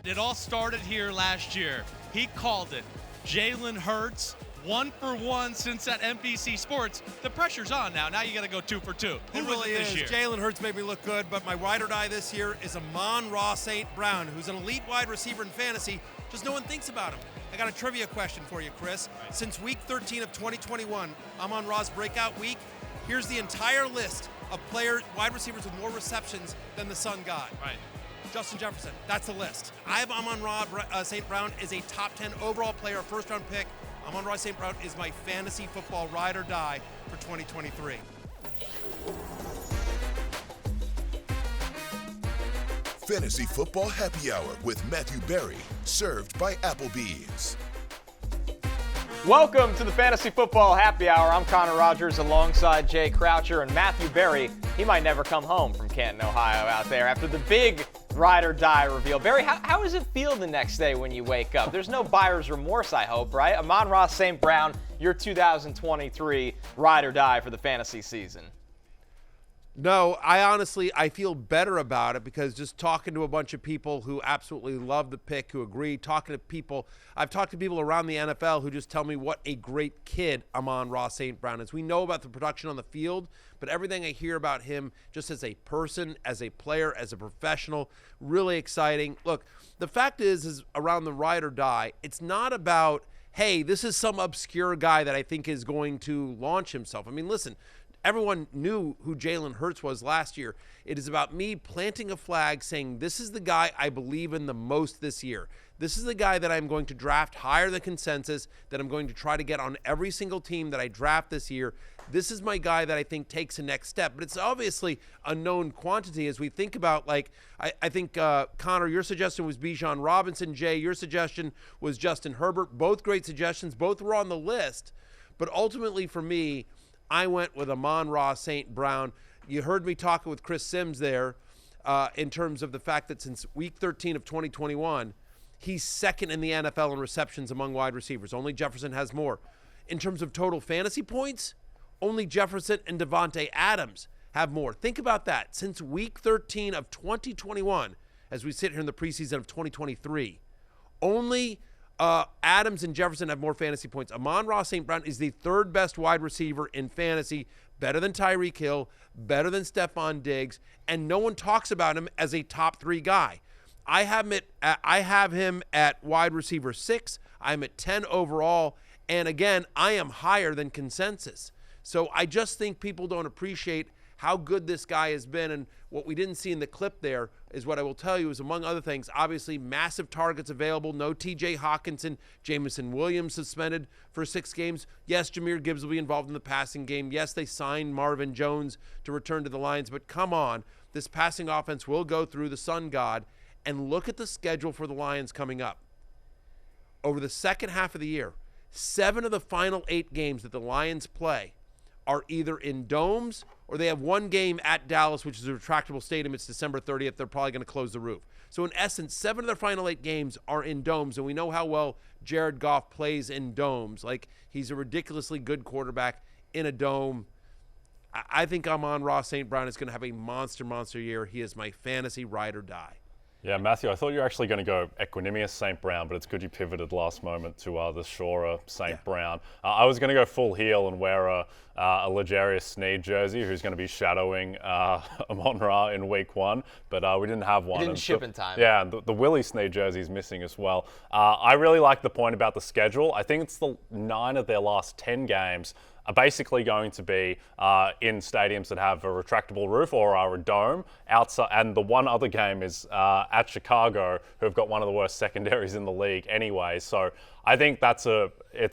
It all started here last year. He called it. Jalen Hurts, 1 for 1 since at NBC Sports. The pressure's on now. Now you got to go 2 for 2. It really is. Jalen Hurts made me look good, but my ride or die this year is Amon-Ra St. Brown, who's an elite wide receiver in fantasy. Just no one thinks about him. I got a trivia question for you, Chris. Right. Since week 13 of 2021, Amon-Ra's breakout week, here's the entire list of wide receivers with more receptions than the Sun God. Right. Justin Jefferson, that's the list. I have Amon-Ra St. Brown as a top 10 overall player, a first-round pick. Amon-Ra St. Brown is my fantasy football ride or die for 2023. Fantasy Football Happy Hour with Matthew Berry, served by Applebee's. Welcome to the Fantasy Football Happy Hour. I'm Connor Rogers alongside Jay Croucher and Matthew Berry. He might never come home from Canton, Ohio out there after the big ride or die reveal. Berry, how does it feel the next day when you wake up? There's no buyer's remorse, I hope, right? Amon-Ra St. Brown, your 2023 ride or die for the fantasy season. No, I feel better about it because just talking to a bunch of people who absolutely love the pick, who agree, I've talked to people around the NFL who just tell me what a great kid Amon-Ra St. Brown is. We know about the production on the field, but everything I hear about him just as a person, as a player, as a professional, really exciting. Look, the fact is around the ride or die, it's not about, hey, this is some obscure guy that I think is going to launch himself. I mean, listen, everyone knew who Jalen Hurts was last year. It is about me planting a flag saying this is the guy I believe in the most this year. This is the guy that I'm going to draft higher than consensus, that I'm going to try to get on every single team that I draft this year. This is my guy that I think takes the next step. But it's obviously a known quantity as we think about, like, I think, Connor, your suggestion was Bijan Robinson. Jay, your suggestion was Justin Herbert. Both great suggestions. Both were on the list. But ultimately for me, I went with Amon-Ra St. Brown. You heard me talking with Chris Sims there in terms of the fact that since week 13 of 2021, he's second in the NFL in receptions among wide receivers. Only Jefferson has more. In terms of total fantasy points, only Jefferson and Davante Adams have more. Think about that. Since week 13 of 2021, as we sit here in the preseason of 2023, only Adams and Jefferson have more fantasy points. Amon-Ra St. Brown is the third best wide receiver in fantasy, better than Tyreek Hill, better than Stephon Diggs, and no one talks about him as a top 3 guy. I have him at wide receiver 6. I'm at 10 overall, and again, I am higher than consensus. So I just think people don't appreciate how good this guy has been, and what we didn't see in the clip there is what I will tell you is, among other things, obviously massive targets available. No T.J. Hawkinson, Jamison Williams suspended for 6 games. Yes, Jahmyr Gibbs will be involved in the passing game. Yes, they signed Marvin Jones to return to the Lions, but come on, this passing offense will go through the sun god, and look at the schedule for the Lions coming up. Over the second half of the year, 7 of the final 8 games that the Lions play are either in domes or they have one game at Dallas, which is a retractable stadium. It's December 30th. They're probably going to close the roof. So in essence, 7 of their final 8 games are in domes, and we know how well Jared Goff plays in domes. Like, he's a ridiculously good quarterback in a dome. I think Amon-Ra St. Brown is going to have a monster year. He is my fantasy ride or die. Yeah, Matthew, I thought you were actually going to go Equanimous St. Brown, but it's good you pivoted last moment to the Shora St. Brown. I was going to go full heel and wear a L'Jarius Sneed jersey, who's going to be shadowing Amon-Ra in week 1, but we didn't have one. It didn't ship in time. Yeah, the Willie Sneed jersey is missing as well. I really like the point about the schedule. I think it's the 9 of their last 10 games are basically going to be in stadiums that have a retractable roof or are a dome outside. And the one other game is at Chicago, who have got one of the worst secondaries in the league anyway. So I think it's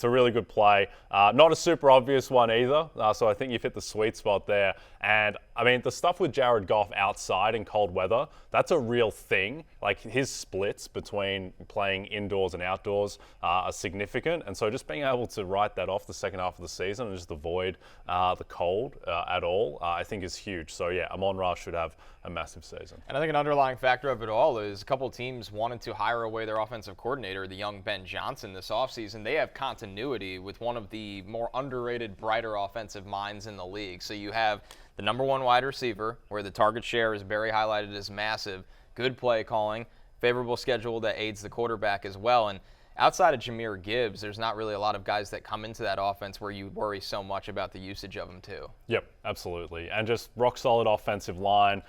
a really good play. Not a super obvious one either. So I think you've hit the sweet spot there. And I mean, the stuff with Jared Goff outside in cold weather, that's a real thing. Like, his splits between playing indoors and outdoors are significant. And so just being able to write that off the second half of the season and just avoid the cold at all, I think is huge. So yeah, Amon-Ra should have a massive season. And I think an underlying factor of it all is a couple of teams wanted to hire away their offensive coordinator, the young Ben Johnson, this offseason. They have continuity with one of the more underrated, brighter offensive minds in the league. So you have the number 1 wide receiver, where the target share is very highlighted as massive, good play calling, favorable schedule that aids the quarterback as well. And outside of Jahmyr Gibbs, there's not really a lot of guys that come into that offense where you worry so much about the usage of them too. Yep, absolutely. And just rock solid offensive line.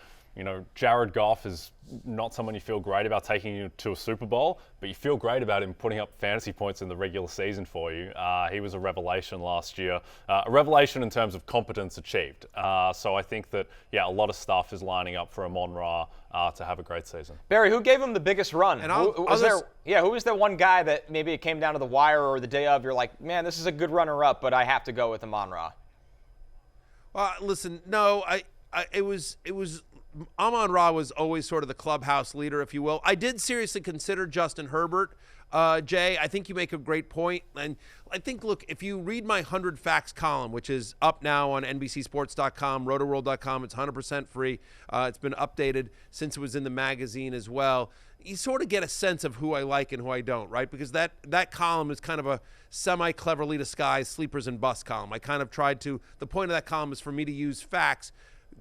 Jared Goff is not someone you feel great about taking you to a Super Bowl, but you feel great about him putting up fantasy points in the regular season for you. He was a revelation last year, a revelation in terms of competence achieved. So I think that, a lot of stuff is lining up for Amon-Ra to have a great season. Barry, who gave him the biggest run? And who was the one guy that maybe it came down to the wire or the day of, you're like, man, this is a good runner-up, but I have to go with Amon-Ra? Listen, no, it was Amon-Ra was always sort of the clubhouse leader, if you will. I did seriously consider Justin Herbert. Jay, I think you make a great point. And I think, look, if you read my 100 Facts column, which is up now on NBCSports.com, Rotoworld.com, it's 100% free. It's been updated since it was in the magazine as well. You sort of get a sense of who I like and who I don't, right? Because that column is kind of a semi-cleverly disguised sleepers and bust column. I kind of tried to – the point of that column is for me to use facts,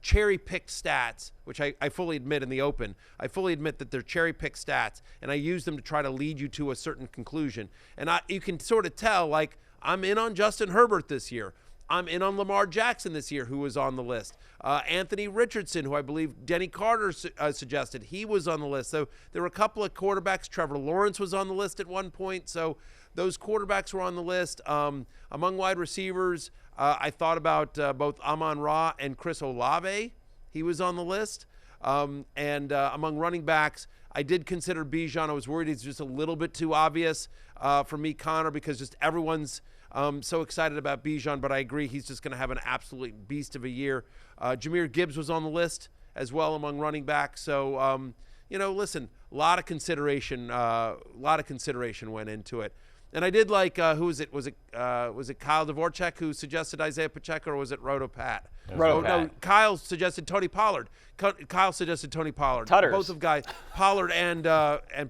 cherry-picked stats, which I fully admit in the open. I fully admit that they're cherry-picked stats, and I use them to try to lead you to a certain conclusion. And you can sort of tell, like, I'm in on Justin Herbert this year. I'm in on Lamar Jackson this year, who was on the list. Anthony Richardson, who I believe Denny Carter suggested, he was on the list. So there were a couple of quarterbacks. Trevor Lawrence was on the list at one point. So those quarterbacks were on the list. Among wide receivers, I thought about both Amon-Ra and Chris Olave. He was on the list. And among running backs, I did consider Bijan. I was worried he's just a little bit too obvious for me, Connor, because just everyone's so excited about Bijan, but I agree he's just going to have an absolute beast of a year. Jahmyr Gibbs was on the list as well among running backs. So, listen, a lot of consideration went into it. And I did like, who was it? Was it Kyle Dvorak who suggested Isaiah Pacheco, or was it Rotopat? No, Kyle suggested Tony Pollard. Kyle suggested Tony Pollard. Tutters. Both of guys, Pollard and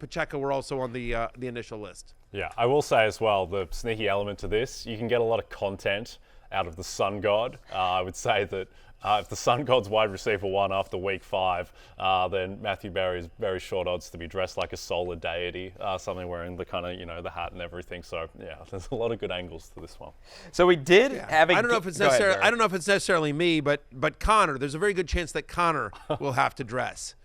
Pacheco were also on the initial list. Yeah, I will say as well, the sneaky element to this, you can get a lot of content out of the Sun God. I would say that if the Sun God's wide receiver one after week 5, then Matthew Berry is very short odds to be dressed like a solar deity, something wearing the kind of, the hat and everything. So, there's a lot of good angles to this one. So we did have a... I don't know if it's necessarily me, but Connor, there's a very good chance that Connor will have to dress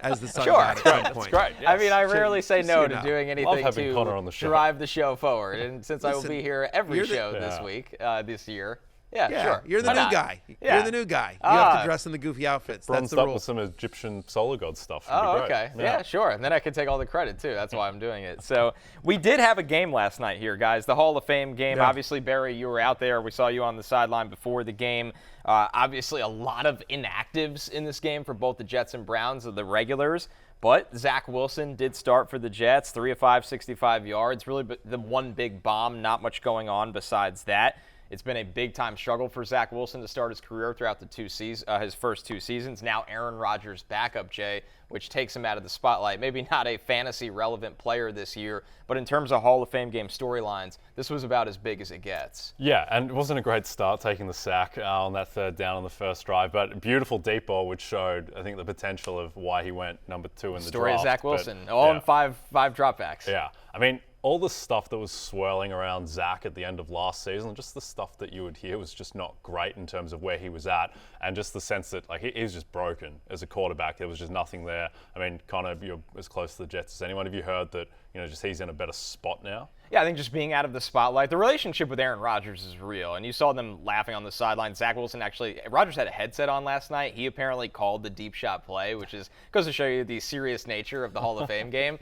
as the Sun God at some point. That's great. Yes. I mean, I rarely say no to doing anything to drive the show forward. And since I will be here every show this week, this year... Yeah, sure. You're the new guy. You're the new guy. You have to dress in the goofy outfits. That's the rule. With some Egyptian solar god stuff. Oh, okay. Yeah, sure. And then I can take all the credit, too. That's why I'm doing it. So we did have a game last night here, guys. The Hall of Fame game. Yeah. Obviously, Barry, you were out there. We saw you on the sideline before the game. Obviously, a lot of inactives in this game for both the Jets and Browns, the regulars. But Zach Wilson did start for the Jets, 3 of 5, 65 yards. Really the one big bomb, not much going on besides that. It's been a big-time struggle for Zach Wilson to start his career throughout his first 2 seasons. Now Aaron Rodgers' backup, Jay, which takes him out of the spotlight. Maybe not a fantasy-relevant player this year, but in terms of Hall of Fame game storylines, this was about as big as it gets. Yeah, and it wasn't a great start taking the sack on that third down on the first drive, but beautiful deep ball, which showed, I think, the potential of why he went number 2 in the draft. Story of Zach Wilson, in 5 dropbacks. Yeah, I mean, all the stuff that was swirling around Zach at the end of last season, just the stuff that you would hear was just not great in terms of where he was at, and just the sense that he was just broken as a quarterback. There was just nothing there. I mean, Connor, you're as close to the Jets as anyone. Have you heard that just he's in a better spot now? Yeah, I think just being out of the spotlight. The relationship with Aaron Rodgers is real, and you saw them laughing on the sideline. Zach Wilson Rodgers had a headset on last night. He apparently called the deep shot play, which goes to show you the serious nature of the Hall of Fame game.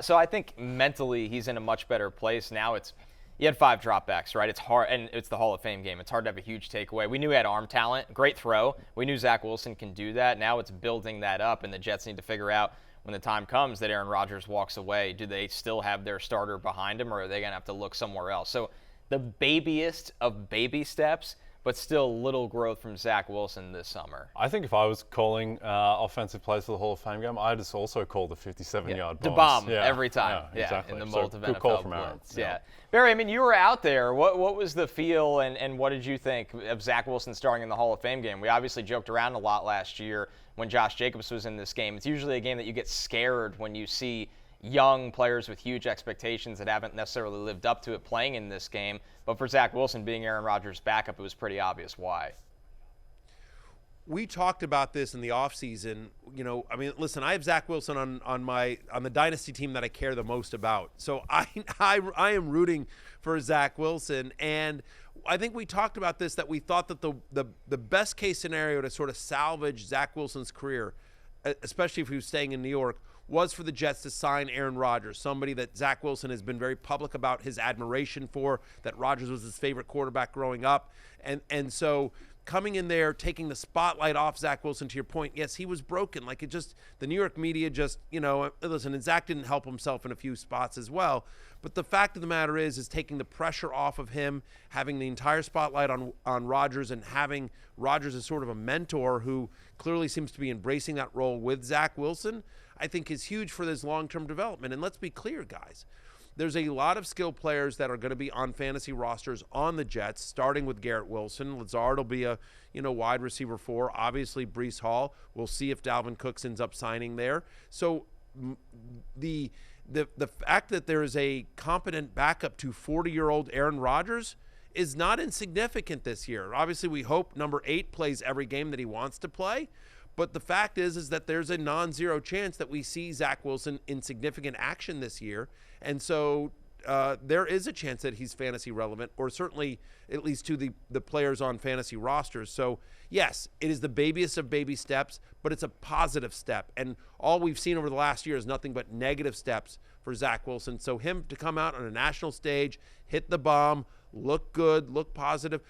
So I think mentally he's in a much better place now. He had 5 dropbacks, right? It's hard, and it's the Hall of Fame game. It's hard to have a huge takeaway. We knew he had arm talent, great throw. We knew Zach Wilson can do that. Now it's building that up, and the Jets need to figure out when the time comes that Aaron Rodgers walks away, do they still have their starter behind him, or are they going to have to look somewhere else? So the babiest of baby steps, but still little growth from Zach Wilson this summer. I think if I was calling offensive plays for the Hall of Fame game, I'd just also call the 57-yard The bomb. bomb every time. Yeah, exactly. In the So mold of good NFL call from Aaron. blitz. Yeah. Barry, I mean, you were out there. What was the feel, and what did you think of Zach Wilson starting in the Hall of Fame game? We obviously joked around a lot last year when Josh Jacobs was in this game. It's usually a game that you get scared when you see young players with huge expectations that haven't necessarily lived up to it playing in this game. But for Zach Wilson being Aaron Rodgers' backup, it was pretty obvious why. We talked about this in the offseason. I mean, listen, I have Zach Wilson on the dynasty team that I care the most about. So I am rooting for Zach Wilson, and I think we talked about this, that we thought that the best case scenario to sort of salvage Zach Wilson's career, especially if he was staying in New York, was for the Jets to sign Aaron Rodgers, somebody that Zach Wilson has been very public about his admiration for, that Rodgers was his favorite quarterback growing up. And so coming in there, taking the spotlight off Zach Wilson, to your point, yes, he was broken. Like, the New York media just, listen, and Zach didn't help himself in a few spots as well. But the fact of the matter is taking the pressure off of him, having the entire spotlight on Rodgers, and having Rodgers as sort of a mentor who clearly seems to be embracing that role with Zach Wilson, I think is huge for this long-term development. And let's be clear, guys. There's a lot of skilled players that are going to be on fantasy rosters on the Jets, starting with Garrett Wilson. Lazard will be a wide receiver 4. Obviously, Breece Hall. We'll see if Dalvin Cook ends up signing there. So the fact that there is a competent backup to 40-year-old Aaron Rodgers is not insignificant this year. Obviously, we hope number 8 plays every game that he wants to play. But the fact is that there's a non-zero chance that we see Zach Wilson in significant action this year. And so there is a chance that he's fantasy relevant, or certainly at least to the players on fantasy rosters. So, yes, it is the babiest of baby steps, but it's a positive step. And all we've seen over the last year is nothing but negative steps for Zach Wilson. So him to come out on a national stage, hit the bomb, look good, look positive.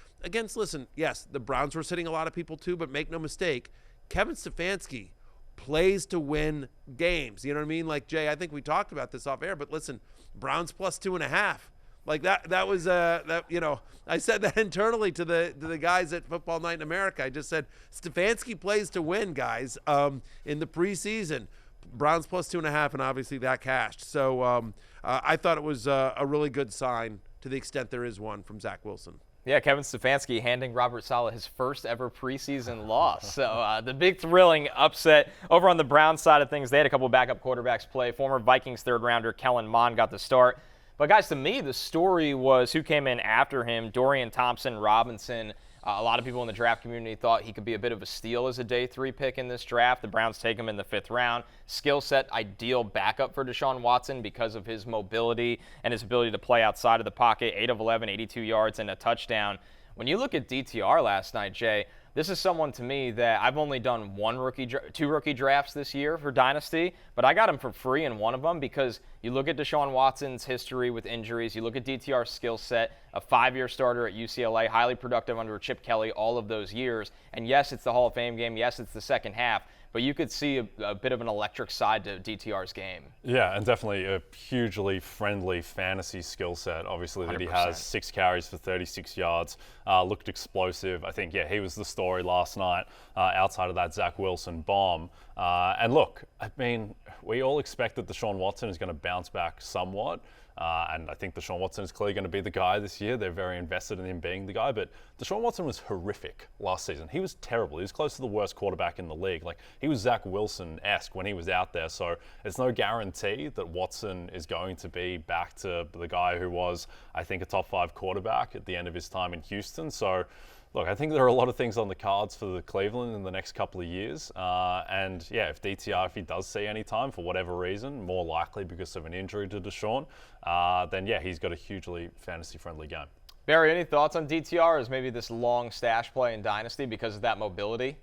Listen, yes, the Browns were sitting a lot of people too, but make no mistake, Kevin Stefanski plays to win games. You know what I mean? Like, Jay, I think we talked about this off air, but listen, Browns plus 2.5. Like that was I said that internally to the guys at Football Night in America. I just said Stefanski plays to win, guys, in the preseason. Browns plus 2.5, and obviously that cashed. So I thought it was a really good sign, to the extent there is one, from Zach Wilson. Yeah, Kevin Stefanski handing Robert Saleh his first ever preseason loss. So the big thrilling upset over on the Browns side of things. They had a couple of backup quarterbacks play. Former Vikings third-rounder Kellen Mond got the start. But, guys, to me, the story was who came in after him. Dorian Thompson-Robinson. A lot of people in the draft community thought he could be a bit of a steal as a day 3 pick in this draft. The Browns take him in the 5th round. Skill set, ideal backup for Deshaun Watson because of his mobility and his ability to play outside of the pocket. 8 of 11, 82 yards and a touchdown. When you look at DTR last night, Jay, this is someone to me that I've only done 2 rookie drafts this year for Dynasty, but I got him for free in one of them because you look at Deshaun Watson's history with injuries, you look at DTR's skill set, a 5-year starter at UCLA, highly productive under Chip Kelly all of those years, and yes, it's the Hall of Fame game, yes, it's the second half, but you could see a bit of an electric side to DTR's game. Yeah, and definitely a hugely friendly fantasy skill set. Obviously, that 100%. He has 6 carries for 36 yards, looked explosive. I think, he was the story last night outside of that Zach Wilson bomb. And look, I mean, we all expect that Deshaun Watson is going to bounce back somewhat. And I think Deshaun Watson is clearly going to be the guy this year. They're very invested in him being the guy. But Deshaun Watson was horrific last season. He was terrible. He was close to the worst quarterback in the league. Like, he was Zach Wilson-esque when he was out there. So it's no guarantee that Watson is going to be back to the guy who was, I think, a top 5 quarterback at the end of his time in Houston. So, look, I think there are a lot of things on the cards for the Cleveland in the next couple of years. And, if DTR, if he does see any time for whatever reason, more likely because of an injury to Deshaun, then, he's got a hugely fantasy-friendly game. Barry, any thoughts on DTR as maybe this long stash play in Dynasty because of that mobility?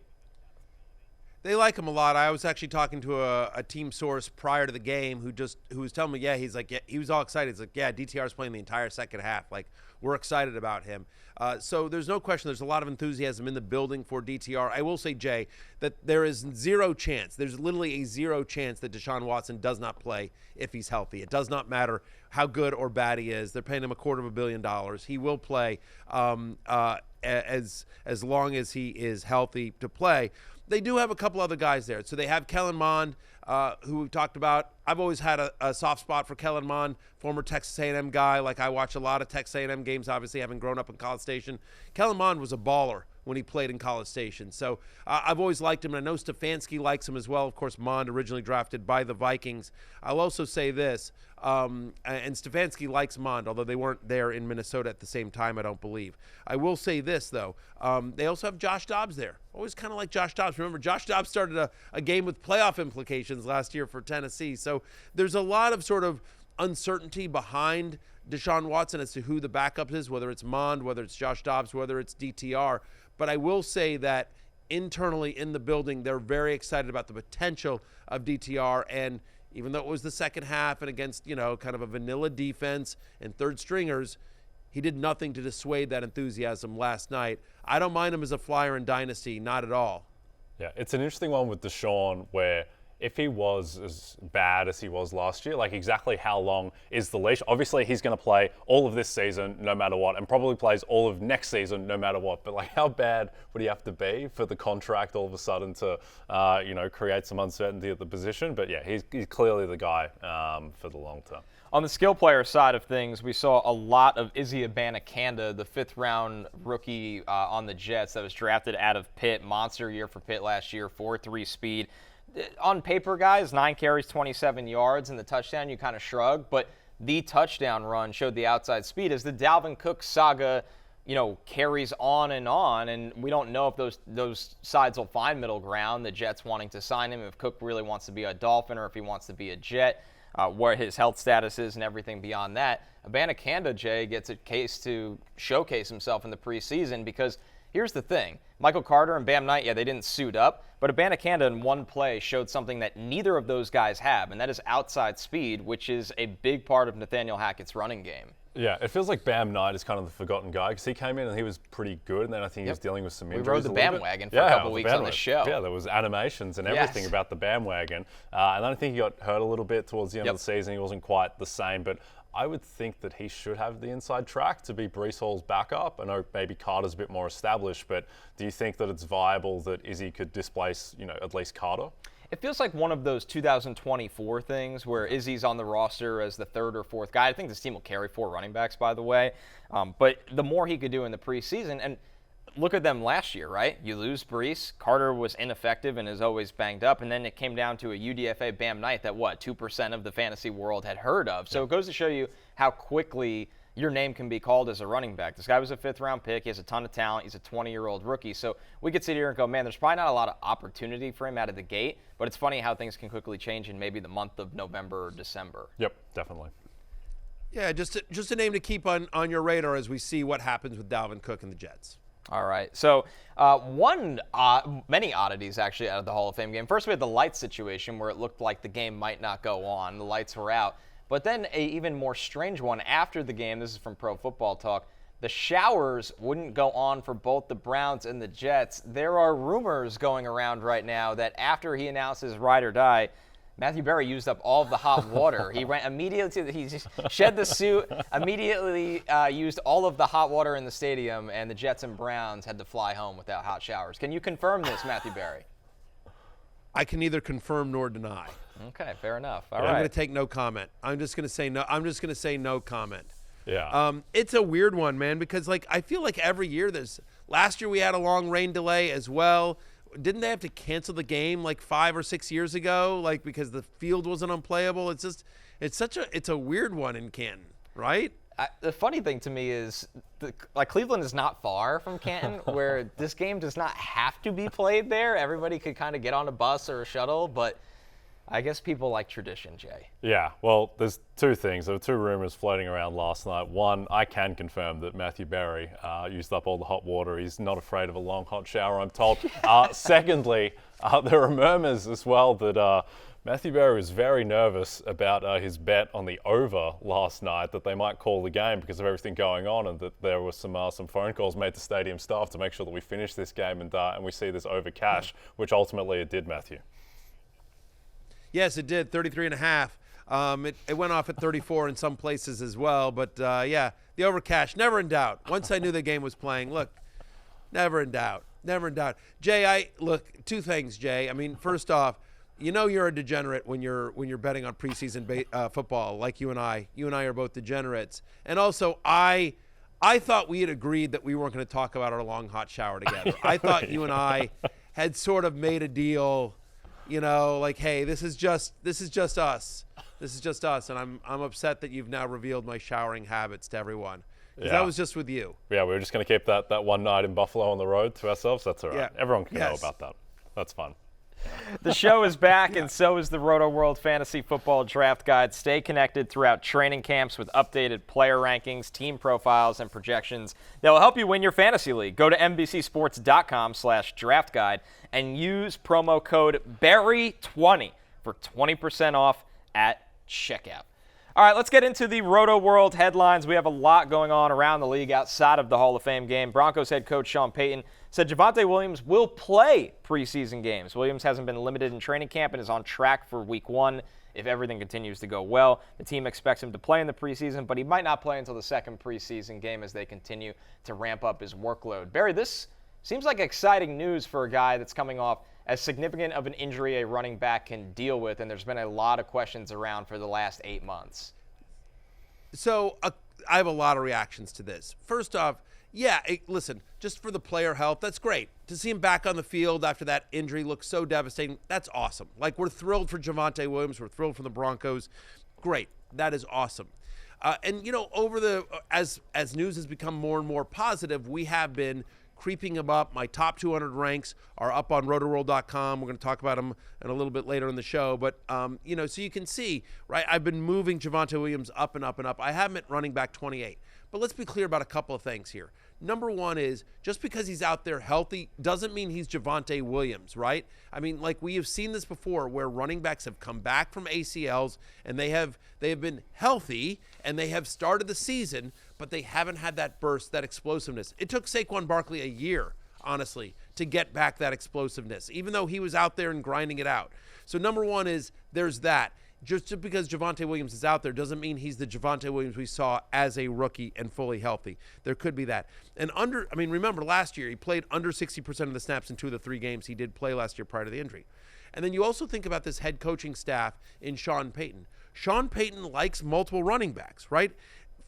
They like him a lot. I was actually talking to a team source prior to the game who was telling me, he was all excited. He's like, DTR's playing the entire second half. Like, we're excited about him. So there's no question there's a lot of enthusiasm in the building for DTR. I will say, Jay, that there is zero chance. There's literally a 0 chance that Deshaun Watson does not play if he's healthy. It does not matter how good or bad he is. They're paying him $250 million. He will play. as long as he is healthy to play. They do have a couple other guys there. So they have Kellen Mond, who we've talked about. I've always had a soft spot for Kellen Mond, former Texas A&M guy. Like, I watch a lot of Texas A&M games, obviously, having grown up in College Station. Kellen Mond was a baller when he played in College Station. So I've always liked him, and I know Stefanski likes him as well. Of course, Mond originally drafted by the Vikings. I'll also say this, and Stefanski likes Mond, although they weren't there in Minnesota at the same time, I don't believe. I will say this, though. They also have Josh Dobbs there. Always kind of like Josh Dobbs. Remember, Josh Dobbs started a game with playoff implications last year for Tennessee. So there's a lot of sort of uncertainty behind Deshaun Watson as to who the backup is, whether it's Mond, whether it's Josh Dobbs, whether it's DTR. But I will say that internally in the building, they're very excited about the potential of DTR. And even though it was the second half and against, kind of a vanilla defense and third stringers, he did nothing to dissuade that enthusiasm last night. I don't mind him as a flyer in Dynasty, not at all. Yeah, it's an interesting one with Deshaun where if he was as bad as he was last year, like exactly how long is the leash? Obviously, he's going to play all of this season no matter what, and probably plays all of next season no matter what. But like, how bad would he have to be for the contract all of a sudden to, create some uncertainty at the position? But yeah, he's clearly the guy for the long term. On the skill player side of things, we saw a lot of Izzy Abanikanda, the fifth-round rookie on the Jets that was drafted out of Pitt. Monster year for Pitt last year, 4.3 speed. On paper, guys, 9 carries, 27 yards, and the touchdown, you kind of shrug. But the touchdown run showed the outside speed as the Dalvin Cook saga, carries on, and we don't know if those sides will find middle ground, the Jets wanting to sign him, if Cook really wants to be a Dolphin or if he wants to be a Jet. What his health status is and everything beyond that. Abanikanda, Jay, gets a case to showcase himself in the preseason because here's the thing. Michael Carter and Bam Knight, they didn't suit up, but Abanikanda in one play showed something that neither of those guys have, and that is outside speed, which is a big part of Nathaniel Hackett's running game. Yeah, it feels like Bam Knight is kind of the forgotten guy because he came in and he was pretty good, and then I think he was dealing with some injuries. We rode the bandwagon for a couple weeks on the show. Yeah, there was animations and everything about the bandwagon, and then I think he got hurt a little bit towards the end of the season. He wasn't quite the same, but I would think that he should have the inside track to be Breece Hall's backup. I know maybe Carter's a bit more established, but do you think that it's viable that Izzy could displace, at least Carter? It feels like one of those 2024 things where Izzy's on the roster as the third or fourth guy. I think this team will carry 4 running backs, by the way. But the more he could do in the preseason, and look at them last year, right? You lose Breece. Carter was ineffective and is always banged up. And then it came down to a UDFA Bam Knight that, 2% of the fantasy world had heard of. So it goes to show you how quickly your name can be called as a running back. This guy was a 5th-round pick. He has a ton of talent. He's a 20-year-old rookie. So we could sit here and go, man, there's probably not a lot of opportunity for him out of the gate. But it's funny how things can quickly change in maybe the month of November or December. Yep, definitely. Yeah, just a name to keep on your radar as we see what happens with Dalvin Cook and the Jets. All right. So many oddities actually out of the Hall of Fame game. First, we had the lights situation where it looked like the game might not go on. The lights were out. But then a even more strange one after the game. This is from Pro Football Talk. The showers wouldn't go on for both the Browns and the Jets. There are rumors going around right now that after he announced his ride or die, Matthew Berry used up all of the hot water. He ran immediately. He just shed the suit, immediately used all of the hot water in the stadium, and the Jets and Browns had to fly home without hot showers. Can you confirm this, Matthew Berry? I can neither confirm nor deny. Okay, fair enough. All right. right. I'm going to take no comment. I'm just going to say no. I'm just going to say no comment. Yeah. It's a weird one, man, because I feel like every year last year we had a long rain delay as well. Didn't they have to cancel the game 5 or 6 years ago, because the field wasn't unplayable? It's a weird one in Canton, right? The funny thing to me is, Cleveland is not far from Canton, where this game does not have to be played there. Everybody could kind of get on a bus or a shuttle, but I guess people like tradition, Jay. Yeah, well, there's 2 things. There were 2 rumors floating around last night. One, I can confirm that Matthew Berry used up all the hot water. He's not afraid of a long hot shower, I'm told. Secondly, there are murmurs as well that Matthew Berry was very nervous about his bet on the over last night, that they might call the game because of everything going on, and that there was some phone calls made to stadium staff to make sure that we finish this game and we see this over cash, which ultimately it did, Matthew. Yes, it did, 33.5. It went off at 34 in some places as well. But, the over cash, never in doubt. Once I knew the game was playing, look, Never in doubt. Never in doubt. Jay, look, two things, Jay. I mean, first off, you know you're a degenerate when you're betting on preseason football, like you and I. You and I are both degenerates. And also, I thought we had agreed that we weren't going to talk about our long hot shower together. I thought you and I had sort of made a deal, like, hey, this is just us. This is just us, and I'm upset that you've now revealed my showering habits to everyone. Because that was just with you. Yeah, we were just going to keep that one night in Buffalo on the road to ourselves. That's all right. Yeah. Everyone can know about that. That's fun. The show is back, and so is the Rotoworld Fantasy Football Draft Guide. Stay connected throughout training camps with updated player rankings, team profiles, and projections that will help you win your fantasy league. Go to NBCSports.com/draft guide and use promo code BARRY20 for 20% off at checkout. All right, let's get into the Rotoworld headlines. We have a lot going on around the league outside of the Hall of Fame game. Broncos head coach Sean Payton said Javonte Williams will play preseason games. Williams hasn't been limited in training camp and is on track for week 1 if everything continues to go well. The team expects him to play in the preseason, but he might not play until the second preseason game as they continue to ramp up his workload. Barry, this seems like exciting news for a guy that's coming off as significant of an injury a running back can deal with, and there's been a lot of questions around for the last 8 months. So I have a lot of reactions to this. First off, listen, just for the player health, that's great. To see him back on the field after that injury looks so devastating, that's awesome. Like, we're thrilled for Javonte Williams. We're thrilled for the Broncos. Great. That is awesome. And, as news has become more and more positive, we have been creeping him up. My top 200 ranks are up on Rotoworld.com. We're going to talk about them in a little bit later in the show. But, so you can see, right, I've been moving Javonte Williams up and up and up. I have him at running back 28. But let's be clear about a couple of things here. Number one is, just because he's out there healthy doesn't mean he's Javonte Williams, right? I mean, like, we have seen this before where running backs have come back from ACLs and they have been healthy and they have started the season, but they haven't had that burst, that explosiveness. It took Saquon Barkley a year, honestly, to get back that explosiveness, even though he was out there and grinding it out. So number one is there's that. Just because Javonte Williams is out there doesn't mean he's the Javonte Williams we saw as a rookie and fully healthy. There could be that. And remember last year he played under 60% of the snaps in 2 of the 3 games he did play last year prior to the injury. And then you also think about this head coaching staff in Sean Payton. Sean Payton likes multiple running backs, right?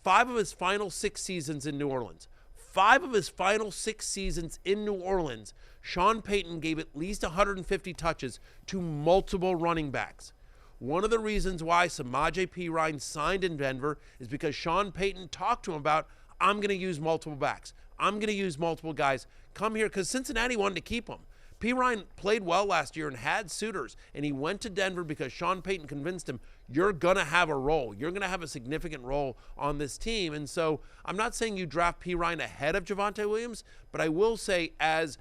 5 of his final 6 seasons in New Orleans. 5 of his final 6 seasons in New Orleans, Sean Payton gave at least 150 touches to multiple running backs. One of the reasons why Samaje Perine signed in Denver is because Sean Payton talked to him about, I'm going to use multiple backs. I'm going to use multiple guys. Come here, because Cincinnati wanted to keep him. Perine played well last year and had suitors, and he went to Denver because Sean Payton convinced him, you're going to have a role. You're going to have a significant role on this team. And so I'm not saying you draft Perine ahead of Javonte Williams, but I will say as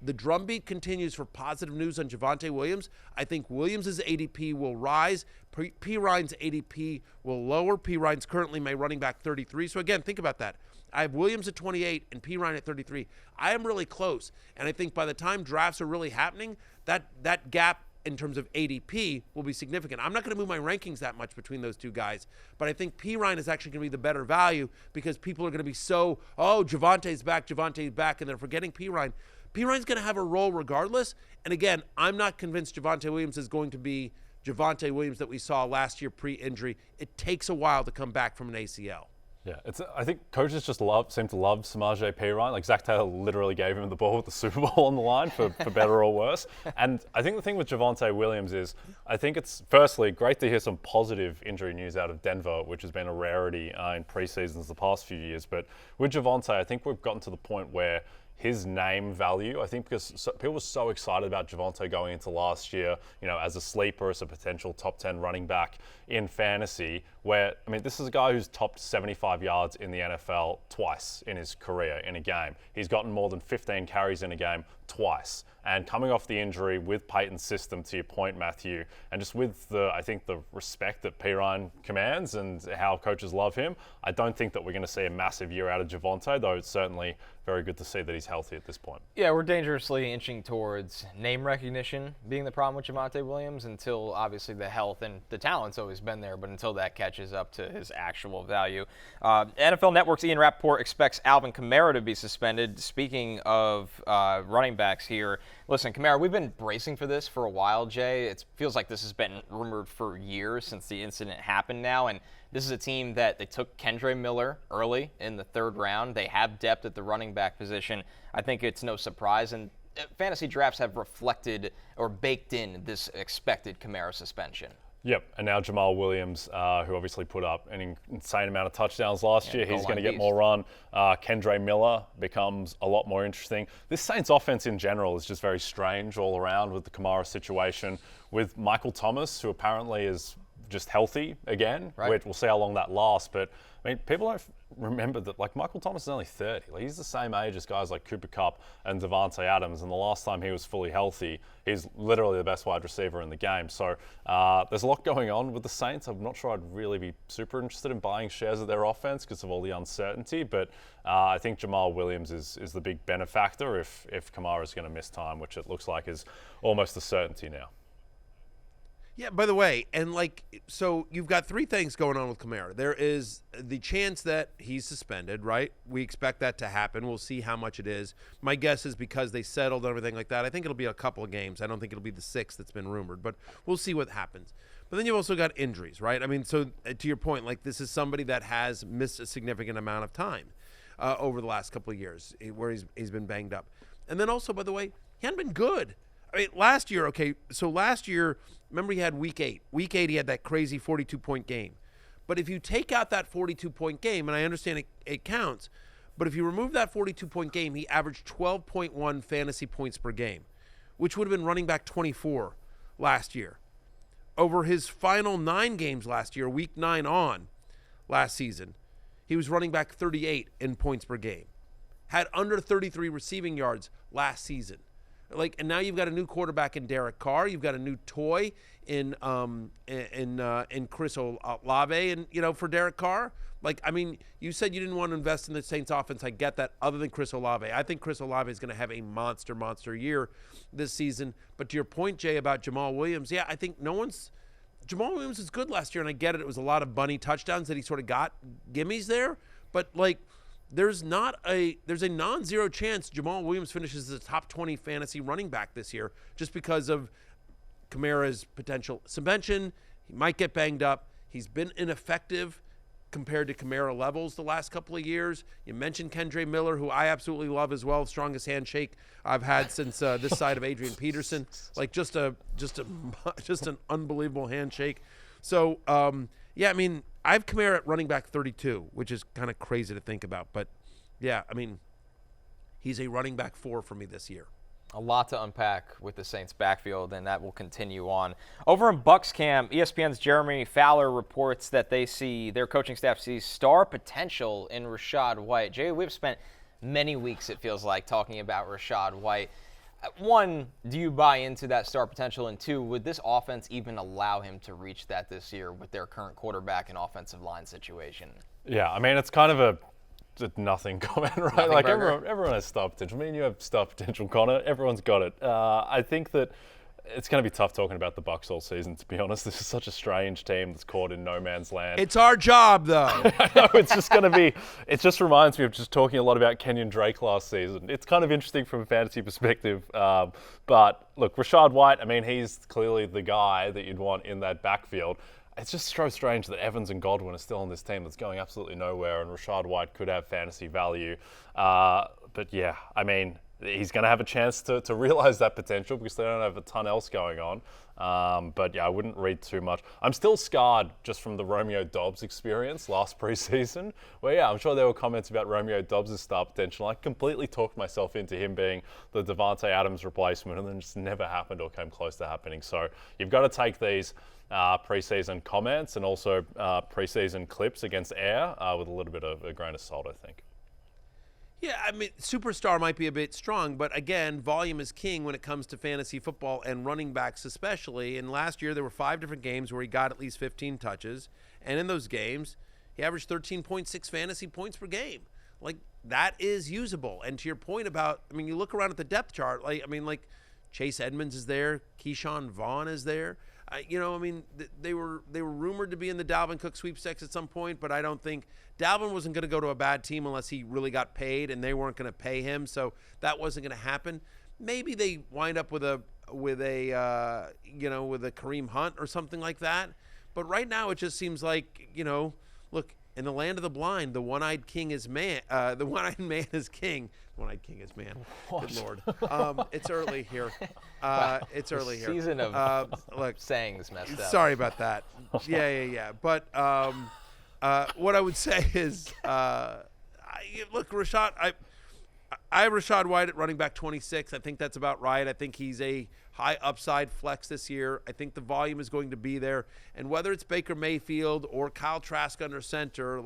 the drumbeat continues for positive news on Javonte Williams, I think Williams' ADP will rise. Perine's ADP will lower. Perine's currently my running back 33. So again, think about that. I have Williams at 28 and Perine at 33. I am really close. And I think by the time drafts are really happening, that gap in terms of ADP will be significant. I'm not going to move my rankings that much between those two guys, but I think Perine is actually going to be the better value because people are going to be so, Javonte's back, and they're forgetting Perine. Perine's going to have a role regardless. And again, I'm not convinced Javonte Williams is going to be Javonte Williams that we saw last year pre-injury. It takes a while to come back from an ACL. Yeah, I think coaches just seem to love Samaje Perine. Like, Zach Taylor literally gave him the ball with the Super Bowl on the line for better or worse. And I think the thing with Javonte Williams is, I think it's firstly great to hear some positive injury news out of Denver, which has been a rarity in preseasons the past few years. But with Javonte, I think we've gotten to the point where his name value, I think because people were so excited about Javonte going into last year, as a sleeper, as a potential top 10 running back in fantasy, where, this is a guy who's topped 75 yards in the NFL twice in his career in a game. He's gotten more than 15 carries in a game twice. And coming off the injury with Payton's system, to your point, Matthew, and just with the respect that Perine commands and how coaches love him, I don't think that we're going to see a massive year out of Javonte, though it's certainly very good to see that he's he's healthy at this point. Yeah, we're dangerously inching towards name recognition being the problem with Javonte Williams until obviously the health and the talent's always been there, but until that catches up to his actual value. NFL Network's Ian Rappaport expects Alvin Kamara to be suspended. Speaking of running backs here, listen, Kamara, we've been bracing for this for a while, Jay. It feels like this has been rumored for years since the incident happened now, and this is a team that they took Kendre Miller early in the 3rd round. They have depth at the running back position. I think it's no surprise, and fantasy drafts have reflected or baked in this expected Kamara suspension. Yep, and now Jamal Williams, who obviously put up an insane amount of touchdowns last year, he's going to get more run. Kendre Miller becomes a lot more interesting. This Saints offense in general is just very strange all around with the Kamara situation, with Michael Thomas, who apparently is just healthy again. Right. We'll see how long that lasts, but I mean, people don't remember that, like, Michael Thomas is only 30. Like, he's the same age as guys like Cooper Kupp and Davante Adams, and the last time he was fully healthy, he's literally the best wide receiver in the game. So there's a lot going on with the Saints. I'm not sure I'd really be super interested in buying shares of their offense because of all the uncertainty, but I think Jamal Williams is the big benefactor if Kamara is going to miss time, which it looks like is almost a certainty now. Yeah, by the way, and so you've got 3 things going on with Kamara. There is the chance that he's suspended, right? We expect that to happen. We'll see how much it is. My guess is because they settled and everything like that, I think it'll be a couple of games. I don't think it'll be the 6 that's been rumored, but we'll see what happens. But then you've also got injuries, right? I mean, so to your point, this is somebody that has missed a significant amount of time over the last couple of years where he's been banged up. And then also, by the way, he hadn't been good. I mean, last year, remember he had week 8. Week 8, he had that crazy 42-point game. But if you take out that 42-point game, and I understand it counts, but if you remove that 42-point game, he averaged 12.1 fantasy points per game, which would have been running back 24 last year. Over his final 9 games last year, week 9 on last season, he was running back 38 in points per game. Had under 33 receiving yards last season. And now you've got a new quarterback in Derek Carr. You've got a new toy in Chris Olave, and for Derek Carr. You said you didn't want to invest in the Saints offense. I get that. Other than Chris Olave, I think Chris Olave is going to have a monster year this season. But to your point, Jay, about Jamal Williams, yeah, I think Jamal Williams was good last year, and I get it. It was a lot of bunny touchdowns that he sort of got gimmies there, but there's a non-zero chance Jamal Williams finishes as a top 20 fantasy running back this year just because of Kamara's potential suspension. He might get banged up. He's been ineffective compared to Kamara levels the last couple of years. You mentioned Kendre Miller, who I absolutely love as well. Strongest handshake I've had since this side of Adrian Peterson. Just an unbelievable handshake. So, yeah, I mean, I have Kamara at running back 32, which is kind of crazy to think about. But, yeah, I mean, he's a running back 4 for me this year. A lot to unpack with the Saints backfield, and that will continue on. Over in Bucs camp, ESPN's Jeremy Fowler reports that their coaching staff sees star potential in Rachaad White. Jay, we've spent many weeks, it feels like, talking about Rachaad White. 1, do you buy into that star potential? And 2, would this offense even allow him to reach that this year with their current quarterback and offensive line situation? Yeah, I mean, it's kind of a nothing comment, right? Nothing everyone has star potential. I mean, you have star potential, Connor. Everyone's got it. I think that it's going to be tough talking about the Bucs all season, to be honest. This is such a strange team that's caught in no man's land. It's our job, though. I know, it's just going to be, it just reminds me of just talking a lot about Kenyon Drake last season. It's kind of interesting from a fantasy perspective. But look, Rachaad White, I mean, he's clearly the guy that you'd want in that backfield. It's just so strange that Evans and Godwin are still on this team that's going absolutely nowhere, and Rachaad White could have fantasy value. But yeah, I mean, he's going to have a chance to realize that potential because they don't have a ton else going on. But yeah, I wouldn't read too much. I'm still scarred just from the Romeo Dobbs experience last preseason, where yeah, I'm sure there were comments about Romeo Dobbs' star potential. I completely talked myself into him being the Davante Adams replacement, and then it just never happened or came close to happening. So you've got to take these preseason comments and also preseason clips against air with a little bit of a grain of salt, I think. Yeah, I mean, superstar might be a bit strong, but again, volume is king when it comes to fantasy football and running backs especially. And last year, there were 5 different games where he got at least 15 touches. And in those games, he averaged 13.6 fantasy points per game. like that is usable. And to your point about, I mean, you look around at the depth chart, like Chase Edmonds is there, Keyshawn Vaughn is there. They were rumored to be in the Dalvin Cook sweepstakes at some point, but I don't think Dalvin wasn't going to go to a bad team unless he really got paid, and they weren't going to pay him, so that wasn't going to happen. Maybe they wind up with a Kareem Hunt or something like that. But right now it just seems like, look, in the land of the blind, the one-eyed king is man. The one-eyed man is king. One-eyed king is man. What? Good Lord. It's early here. It's early here. Season of look, sayings messed up. Sorry about that. Yeah. But what I would say is, look, Rachaad. I have Rachaad White at running back 26. I think that's about right. I think he's a high upside flex this year. I think the volume is going to be there. And whether it's Baker Mayfield or Kyle Trask under center,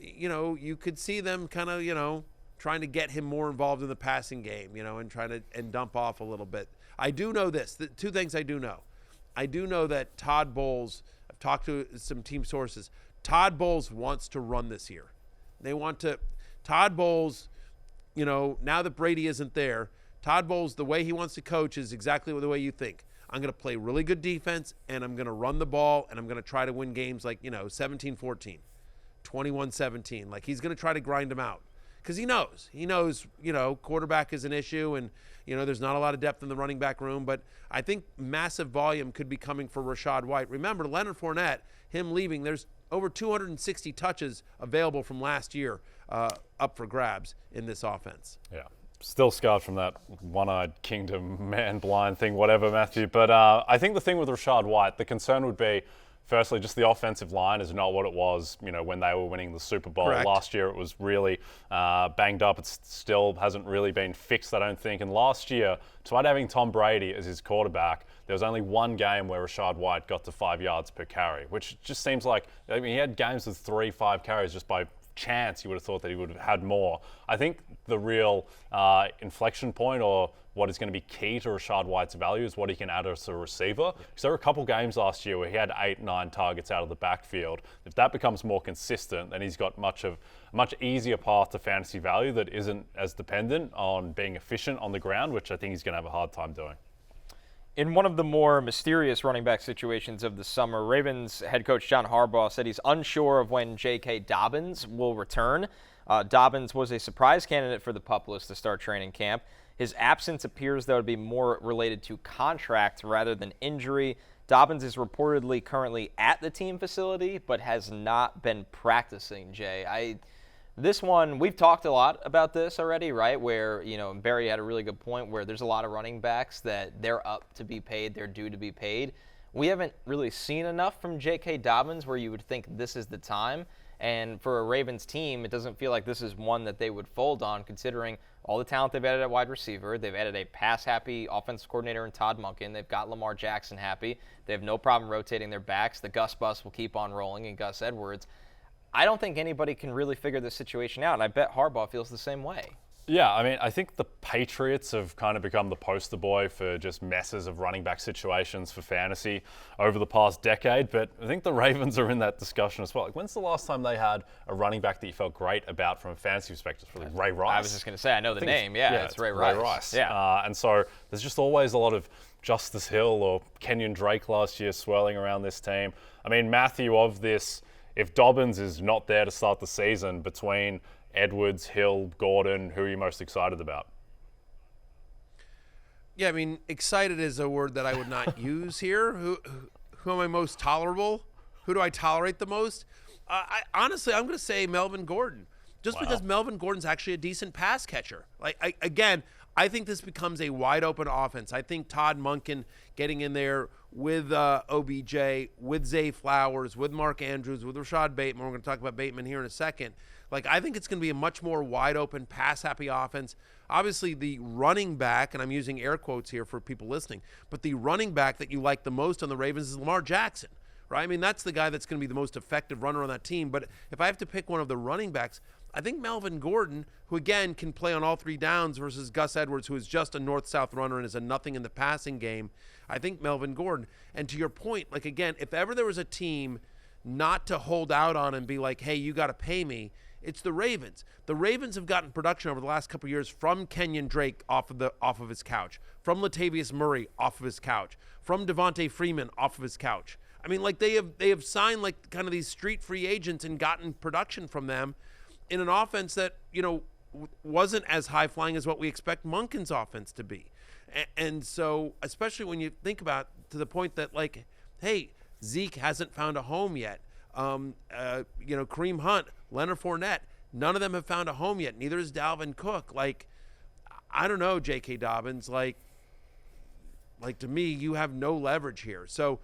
you could see them kind of, trying to get him more involved in the passing game, and try to dump off a little bit. I do know this. The two things I do know. I do know that Todd Bowles, I've talked to some team sources, Todd Bowles wants to run this year. Todd Bowles, now that Brady isn't there, Todd Bowles, the way he wants to coach is exactly the way you think. I'm going to play really good defense, and I'm going to run the ball, and I'm going to try to win games 17-14, 21-17. Like, he's going to try to grind them out because he knows, quarterback is an issue, and, there's not a lot of depth in the running back room. But I think massive volume could be coming for Rachaad White. Remember, Leonard Fournette, him leaving, there's over 260 touches available from last year up for grabs in this offense. Yeah. Still scarred from that one-eyed kingdom, man blind thing, whatever, Matthew. But I think the thing with Rachaad White, the concern would be, firstly, just the offensive line is not what it was, when they were winning the Super Bowl. Correct. Last year it was really banged up. It still hasn't really been fixed, I don't think. And last year, despite having Tom Brady as his quarterback, there was only one game where Rachaad White got to 5 yards per carry, which just seems like, he had games with 3-5 carries just by chance. You would have thought that he would have had more. I think the real inflection point, or what is going to be key to Rachaad White's value, is what he can add as a receiver. Because there were a couple games last year where he had 8-9 targets out of the backfield. If that becomes more consistent, then he's got a much easier path to fantasy value that isn't as dependent on being efficient on the ground, which I think he's going to have a hard time doing. In one of the more mysterious running back situations of the summer, Ravens head coach John Harbaugh said he's unsure of when J.K. Dobbins will return. Dobbins was a surprise candidate for the PUP list to start training camp. His absence appears, though, to be more related to contract rather than injury. Dobbins is reportedly currently at the team facility, but has not been practicing, Jay. This one, we've talked a lot about this already, right? Where, Barry had a really good point where there's a lot of running backs that they're up to be paid, they're due to be paid. We haven't really seen enough from J.K. Dobbins where you would think this is the time. And for a Ravens team, it doesn't feel like this is one that they would fold on, considering all the talent they've added at wide receiver. They've added a pass-happy offensive coordinator in Todd Monken. They've got Lamar Jackson happy. They have no problem rotating their backs. The Gus bus will keep on rolling, and Gus Edwards. I don't think anybody can really figure this situation out, and I bet Harbaugh feels the same way. Yeah, I think the Patriots have kind of become the poster boy for just messes of running back situations for fantasy over the past decade, but I think the Ravens are in that discussion as well. Like, when's the last time they had a running back that you felt great about from a fantasy perspective? Really, Ray Rice. I was just going to say, I know the name. It's Ray Rice. Yeah. And so there's just always a lot of Justice Hill or Kenyon Drake last year swirling around this team. Matthew, of this, if Dobbins is not there to start the season, between Edwards, Hill, Gordon, who are you most excited about? Yeah, excited is a word that I would not use here. Who am I most tolerable? Who do I tolerate the most? Honestly, I'm going to say Melvin Gordon, just because Melvin Gordon's actually a decent pass catcher. I think this becomes a wide open offense. I think Todd Monken getting in there with OBJ, with Zay Flowers, with Mark Andrews, with Rashad Bateman. We're going to talk about Bateman here in a second. I think it's going to be a much more wide open, pass happy offense. Obviously, the running back, and I'm using air quotes here for people listening, but the running back that you like the most on the Ravens is Lamar Jackson, right? That's the guy that's going to be the most effective runner on that team. But if I have to pick one of the running backs, I think Melvin Gordon, who again can play on all three downs, versus Gus Edwards, who is just a north-south runner and is a nothing in the passing game. I think Melvin Gordon. And to your point, again, if ever there was a team not to hold out on and be like, hey, you got to pay me, It's the Ravens. The Ravens have gotten production over the last couple of years from Kenyon Drake off of his couch, from Latavius Murray off of his couch, from Devontae Freeman off of his couch. I mean, like they have signed like kind of these street free agents and gotten production from them in an offense that, you know, wasn't as high flying as what we expect Monken's offense to be. And so, especially when you think about to the point that, like, hey, Zeke hasn't found a home yet. You know, Kareem Hunt, Leonard Fournette, none of them have found a home yet. Neither is Dalvin Cook. Like, I don't know, J.K. Dobbins. Like to me, you have no leverage here. So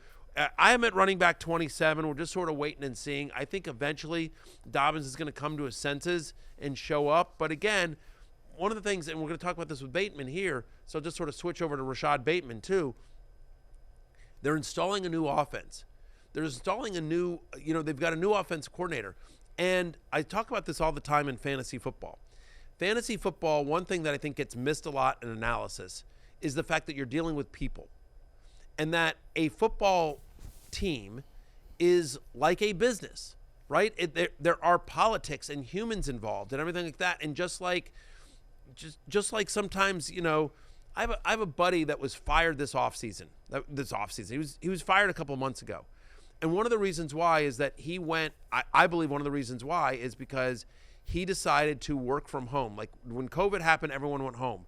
I am at running back 27. We're just sort of waiting and seeing. I think eventually Dobbins is going to come to his senses and show up. But again, one of the things, and we're going to talk about this with Bateman here, so just sort of switch over to Rachaad Bateman too. They're installing a new offense. They're installing a new, you know, they've got a new offensive coordinator. And I talk about this all the time in fantasy football. Fantasy football, one thing that I think gets missed a lot in analysis is the fact that you're dealing with people. And that a football team is like a business, right? There are politics and humans involved and everything like that. And just like sometimes, you know, I have a buddy that was fired this offseason. He was fired a couple of months ago. And one of the reasons why is that he went, I believe one of the reasons why is because he decided to work from home. Like when COVID happened, everyone went home.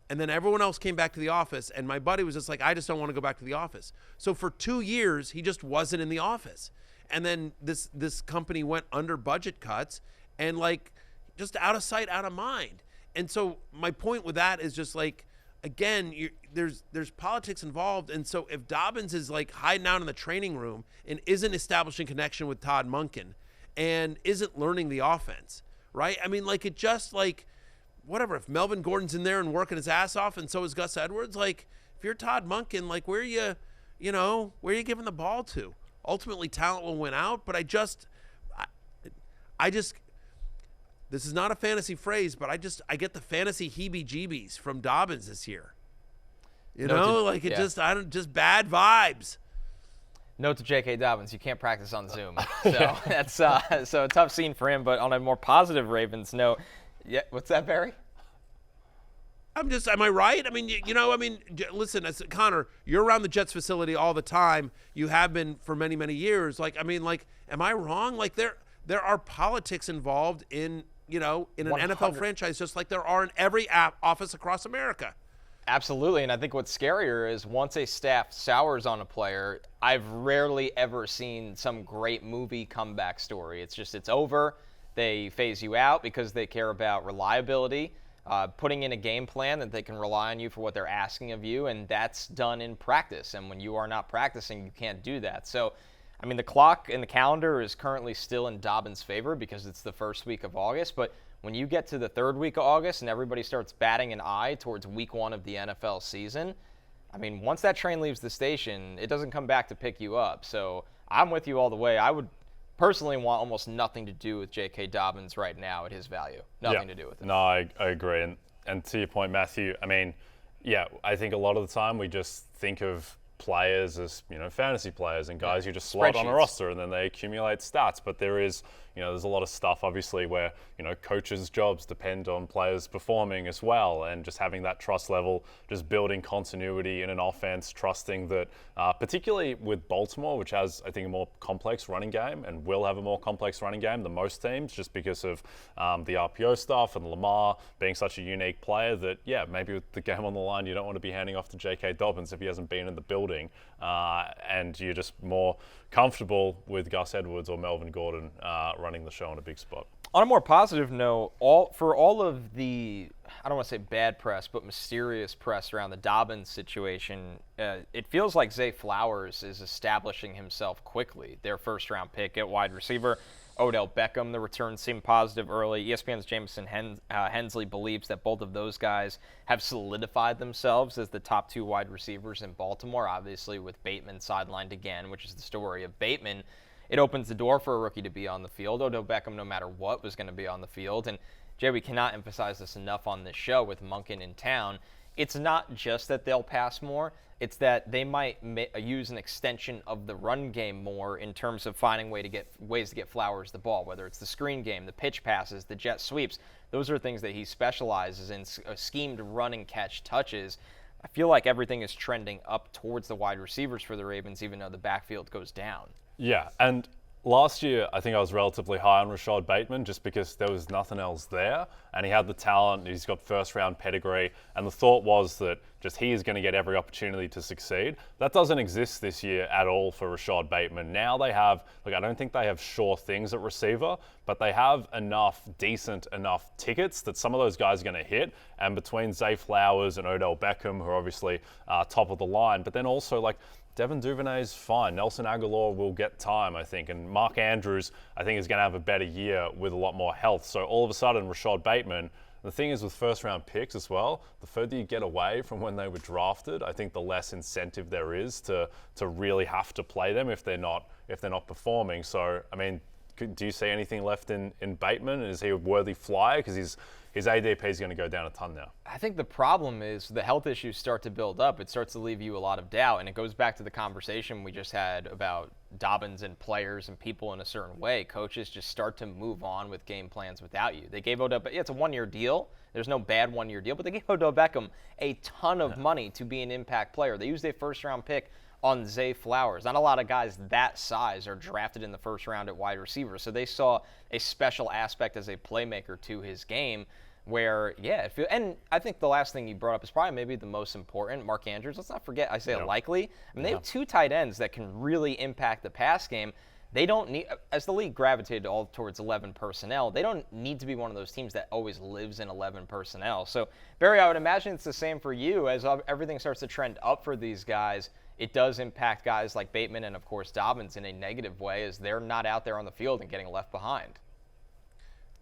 And then everyone else came back to the office. And my buddy was just like, I just don't want to go back to the office. So for 2 years, he just wasn't in the office. And then this company went under budget cuts and like just out of sight, out of mind. And so my point with that is just like, again, there's politics involved. And so if Dobbins is like hiding out in the training room and isn't establishing connection with Todd Monken and isn't learning the offense, right? I mean, like it just like, whatever, if Melvin Gordon's in there and working his ass off and so is Gus Edwards, like if you're Todd Monken, like where are you giving the ball to? Ultimately, talent will win out, but I just, this is not a fantasy phrase, but I get the fantasy heebie-jeebies from Dobbins this year. Just bad vibes. Note to J.K. Dobbins, you can't practice on Zoom. So that's so a tough scene for him. But on a more positive Ravens note, yeah, what's that, Barry? Am I right? I mean, listen, Connor, you're around the Jets facility all the time. You have been for many, many years. Like, I mean, like, am I wrong? Like, there are politics involved in an 100. NFL franchise, just like there are in every office across America. Absolutely, and I think what's scarier is once a staff sours on a player, I've rarely ever seen some great movie comeback story. It's over. They phase you out because they care about reliability, putting in a game plan that they can rely on you for what they're asking of you, and that's done in practice. And when you are not practicing, you can't do that. So, I mean, the clock and the calendar is currently still in Dobbins' favor because it's the first week of August, but when you get to the third week of August and everybody starts batting an eye towards week 1 of the NFL season, I mean, once that train leaves the station, it doesn't come back to pick you up. So I'm with you all the way. I would personally want almost nothing to do with J.K. Dobbins right now at his value. Nothing to do with it. No, I agree. And to your point, Matthew, I mean, yeah, I think a lot of the time we just think of players as, fantasy players and guys you just slot on a roster and then they accumulate stats. But there is, there's a lot of stuff obviously where, coaches' jobs depend on players performing as well, and just having that trust level, just building continuity in an offense, trusting that, particularly with Baltimore, which has, I think, a more complex running game and will have a more complex running game than most teams just because of the RPO stuff and Lamar being such a unique player that, maybe with the game on the line, you don't want to be handing off to J.K. Dobbins if he hasn't been in the building, and you're just more comfortable with Gus Edwards or Melvin Gordon running the show in a big spot. On a more positive note, for all of the, I don't want to say bad press, but mysterious press around the Dobbins situation, it feels like Zay Flowers is establishing himself quickly. Their first-round pick at wide receiver, Odell Beckham, the return seemed positive early. ESPN's Jameson Hensley believes that both of those guys have solidified themselves as the top 2 wide receivers in Baltimore, obviously with Bateman sidelined again, which is the story of Bateman. It opens the door for a rookie to be on the field. Odell Beckham, no matter what, was going to be on the field. And, Jay, we cannot emphasize this enough on this show with Monken in town. it's not just that they'll pass more. It's that they might use an extension of the run game more in terms of finding ways to get Flowers the ball, whether it's the screen game, the pitch passes, the jet sweeps. Those are things that he specializes in, schemed run and catch touches. I feel like everything is trending up towards the wide receivers for the Ravens, even though the backfield goes down. Yeah, and last year, I think I was relatively high on Rachaad Bateman just because there was nothing else there, and he had the talent, he's got first-round pedigree, and the thought was that just he is going to get every opportunity to succeed. That doesn't exist this year at all for Rachaad Bateman. Now they have, I don't think they have sure things at receiver, but they have decent enough tickets that some of those guys are going to hit, and between Zay Flowers and Odell Beckham, who are obviously top of the line, but then also Devin Duvernay is fine. Nelson Aguilar will get time, I think. And Mark Andrews, I think, is going to have a better year with a lot more health. So all of a sudden, Rachaad Bateman, the thing is with first-round picks as well, the further you get away from when they were drafted, I think the less incentive there is to really have to play them if they're not performing. So, I mean, do you see anything left in Bateman? Is he a worthy flyer? Because his ADP is going to go down a ton now. I think the problem is the health issues start to build up. It starts to leave you a lot of doubt, and it goes back to the conversation we just had about Dobbins and players and people in a certain way. Coaches just start to move on with game plans without you. They gave Odell Beckham, it's a one-year deal. There's no bad one-year deal, but they gave Odell Beckham a ton of money to be an impact player. They used a first-round pick on Zay Flowers. Not a lot of guys that size are drafted in the first round at wide receiver, so they saw a special aspect as a playmaker to his game. Where, and I think the last thing you brought up is probably maybe the most important, Mark Andrews. Let's not forget Isaiah Likely. I mean, they have two tight ends that can really impact the pass game. They don't need, as the league gravitated all towards 11 personnel, they don't need to be one of those teams that always lives in 11 personnel. So, Barry, I would imagine it's the same for you. As everything starts to trend up for these guys, it does impact guys like Bateman and, of course, Dobbins in a negative way as they're not out there on the field and getting left behind.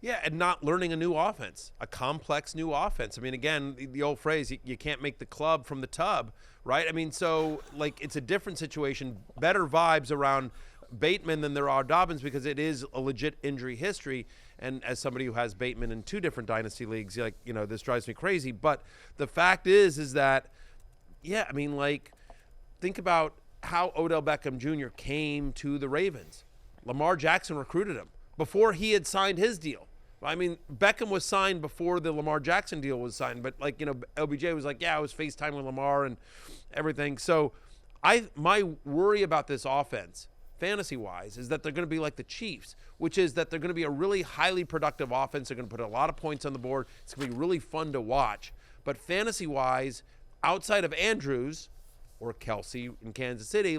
Yeah, and not learning a new offense, a complex new offense. I mean, again, the old phrase, you can't make the club from the tub, right? I mean, so, it's a different situation, better vibes around Bateman than there are Dobbins because it is a legit injury history. And as somebody who has Bateman in 2 different dynasty leagues, this drives me crazy. But the fact is that, I mean, think about how Odell Beckham Jr. came to the Ravens. Lamar Jackson recruited him before he had signed his deal. I mean, Beckham was signed before the Lamar Jackson deal was signed, but LBJ was I was FaceTime with Lamar and everything. So my worry about this offense, fantasy-wise, is that they're going to be like the Chiefs, which is that they're going to be a really highly productive offense. They're going to put a lot of points on the board. It's going to be really fun to watch. But fantasy-wise, outside of Andrews or Kelsey in Kansas City,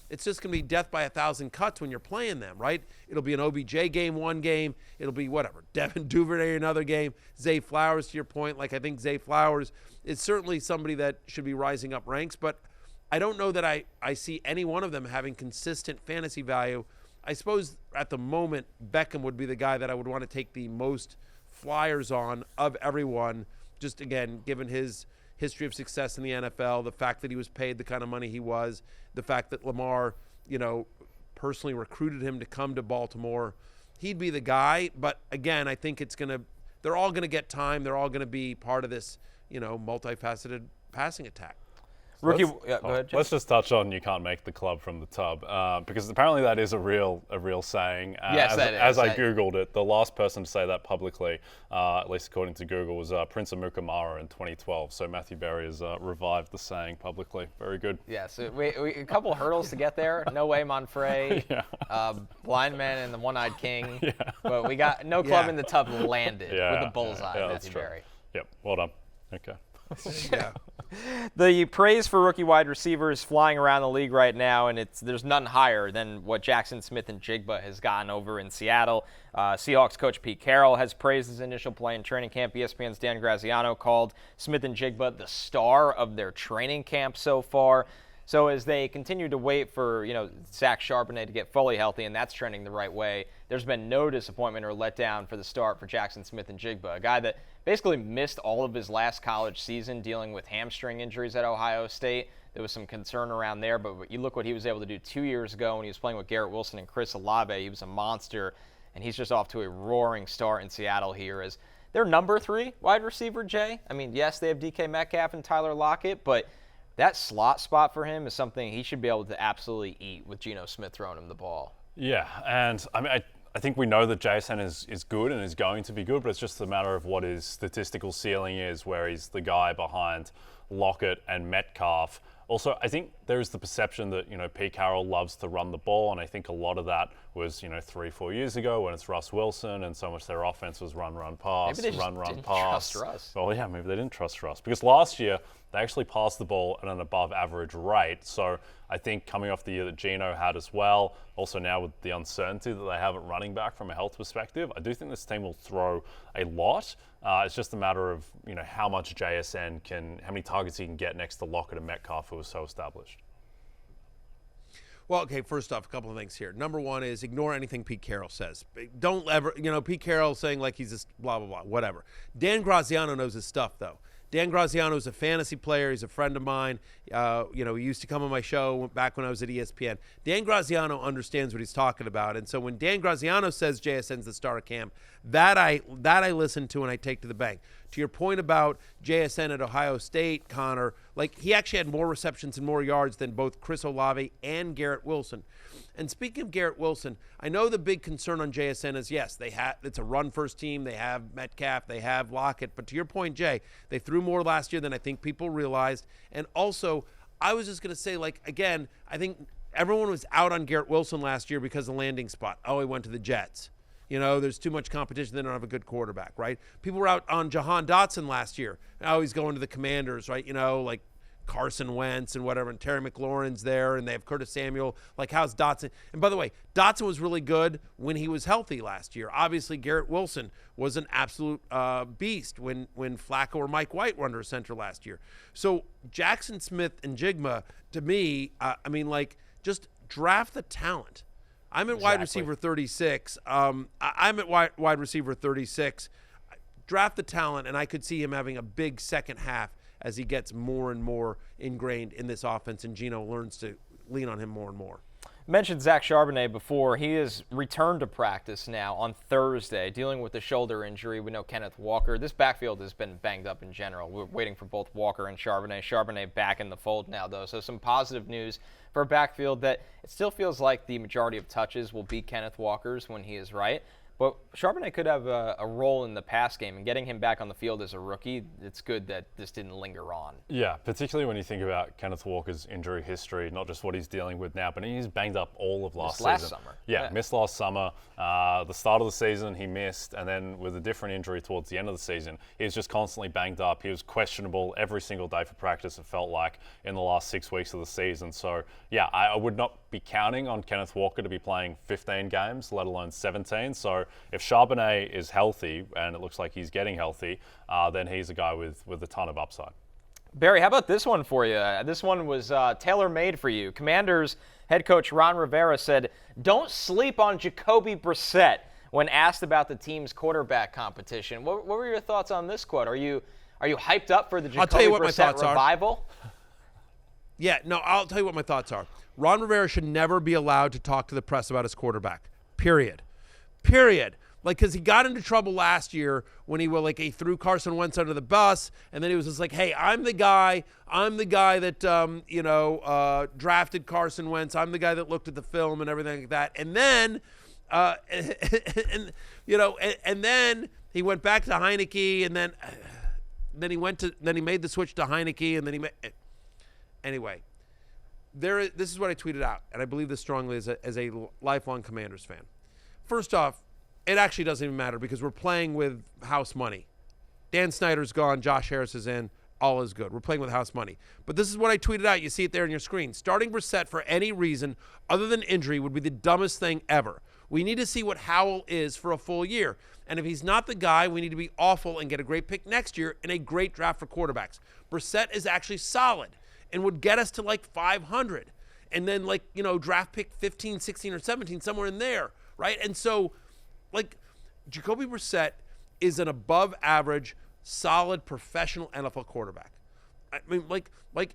it's just going to be death by 1,000 cuts when you're playing them, right? It'll be an OBJ game one game. It'll be whatever. Devin Duvernay another game. Zay Flowers, to your point. I think Zay Flowers is certainly somebody that should be rising up ranks, but I don't know that I see any one of them having consistent fantasy value. I suppose at the moment, Beckham would be the guy that I would want to take the most flyers on of everyone, just, again, given his history of success in the NFL, the fact that he was paid the kind of money he was, the fact that Lamar, personally recruited him to come to Baltimore. He'd be the guy, but again, I think they're all going to get time. They're all going to be part of this, multifaceted passing attack. Rookie, go ahead, Jim. Let's just touch on you can't make the club from the tub, because apparently that is a real saying. Yes, as I Googled it, the last person to say that publicly, at least according to Google, was Prince Amon-Ra in 2012. So Matthew Berry has revived the saying publicly. Very good. Yeah, so we a couple hurdles to get there. No way, Monfrey, Blind Man and the One-Eyed King. Yeah. But we got no club in the tub landed with the bullseye, Matthew Berry. Yep, well done. Okay. Yeah. The praise for rookie wide receivers flying around the league right now, and there's none higher than what Jackson Smith-Njigba has gotten over in Seattle. Seahawks coach Pete Carroll has praised his initial play in training camp. ESPN's Dan Graziano called Smith-Njigba the star of their training camp so far. So as they continue to wait for, Zach Charbonnet to get fully healthy, and that's trending the right way, there's been no disappointment or letdown for the start for Jackson Smith-Njigba, a guy that basically missed all of his last college season dealing with hamstring injuries at Ohio State. There was some concern around there, but you look what he was able to do 2 years ago when he was playing with Garrett Wilson and Chris Olave. He was a monster, and he's just off to a roaring start in Seattle here as their number 3 wide receiver, Jay. I mean, yes, they have DK Metcalf and Tyler Lockett, but that slot spot for him is something he should be able to absolutely eat with Geno Smith throwing him the ball. Yeah, and I mean, I think we know that JSN is good and is going to be good, but it's just a matter of what his statistical ceiling is, where he's the guy behind Lockett and Metcalf. Also, I think there is the perception that, Pete Carroll loves to run the ball, and I think a lot of that was, 3-4 years ago when it's Russ Wilson, and so much their offense was run, pass, maybe they run, didn't pass. Trust Russ. Well, yeah, maybe they didn't trust Russ, because last year they actually passed the ball at an above average rate. So I think coming off the year that Geno had as well, also now with the uncertainty that they have at running back from a health perspective, I do think this team will throw a lot. It's just a matter of, how much JSN how many targets he can get next to Lockett and Metcalf, who was so established. Well, okay, first off, a couple of things here. Number one is ignore anything Pete Carroll says. Don't ever, Pete Carroll saying like he's just blah, blah, blah, whatever. Dan Graziano knows his stuff, though. Dan Graziano is a fantasy player. He's a friend of mine. He used to come on my show back when I was at ESPN. Dan Graziano understands what he's talking about. And so when Dan Graziano says JSN's the star of camp, that I listen to and I take to the bank. To your point about JSN at Ohio State, Connor, like he actually had more receptions and more yards than both Chris Olave and Garrett Wilson. And speaking of Garrett Wilson, I know the big concern on JSN is, yes, it's a run-first team. They have Metcalf. They have Lockett. But to your point, Jay, they threw more last year than I think people realized. And also, I was just going to say, again, I think everyone was out on Garrett Wilson last year because of the landing spot. Oh, he went to the Jets. There's too much competition. They don't have a good quarterback, right? People were out on Jahan Dotson last year. Oh, he's going to the Commanders, right? Like Carson Wentz and whatever, and Terry McLaurin's there, and they have Curtis Samuel. Like, how's Dotson? And by the way, Dotson was really good when he was healthy last year. Obviously, Garrett Wilson was an absolute beast when Flacco or Mike White were under center last year. So Jackson Smith and Jigma, to me, just draft the talent. I'm at wide receiver 36. I'm at wide receiver 36. Draft the talent, and I could see him having a big second half as he gets more and more ingrained in this offense, and Geno learns to lean on him more and more. Mentioned Zach Charbonnet before. He has returned to practice now on Thursday, dealing with the shoulder injury. We know Kenneth Walker. This backfield has been banged up in general. We're waiting for both Walker and Charbonnet. Charbonnet back in the fold now, though. So some positive news for a backfield that it still feels like the majority of touches will be Kenneth Walker's when he is right. But Charbonnet could have a role in the pass game, and getting him back on the field as a rookie, it's good that this didn't linger on. Yeah, particularly when you think about Kenneth Walker's injury history, not just what he's dealing with now, but he's banged up all of last season. Summer. Yeah, missed last summer. The start of the season he missed, and then with a different injury towards the end of the season, he was just constantly banged up. He was questionable every single day for practice, it felt like, in the last 6 weeks of the season. So, yeah, I would not be counting on Kenneth Walker to be playing 15 games, let alone 17. So if Charbonnet is healthy, and it looks like he's getting healthy, then he's a guy with a ton of upside. Barry, how about this one for you? This one was tailor-made for you. Commanders head coach Ron Rivera said, "Don't sleep on Jacoby Brissett," when asked about the team's quarterback competition. What were your thoughts on this quote? Are you hyped up for the Jacoby Brissett revival? Yeah, no, I'll tell you what my thoughts are. Ron Rivera should never be allowed to talk to the press about his quarterback. Period. Because he got into trouble last year when he threw Carson Wentz under the bus, and then he was just like, "Hey, I'm the guy that drafted Carson Wentz. I'm the guy that looked at the film and everything like that." And then, and then he went back to Heineke, and then he made the switch to Heineke, and then anyway. This is what I tweeted out, and I believe this strongly as a lifelong Commanders fan. First off, it actually doesn't even matter because we're playing with house money. Dan Snyder's gone. Josh Harris is in. All is good. We're playing with house money. But this is what I tweeted out. You see it there on your screen. Starting Brissett for any reason other than injury would be the dumbest thing ever. We need to see what Howell is for a full year. And if he's not the guy, we need to be awful and get a great pick next year and a great draft for quarterbacks. Brissett is actually solid and would get us to 500. And then draft pick 15, 16, or 17, somewhere in there, right? And so, Jacoby Brissett is an above average, solid, professional NFL quarterback. I mean,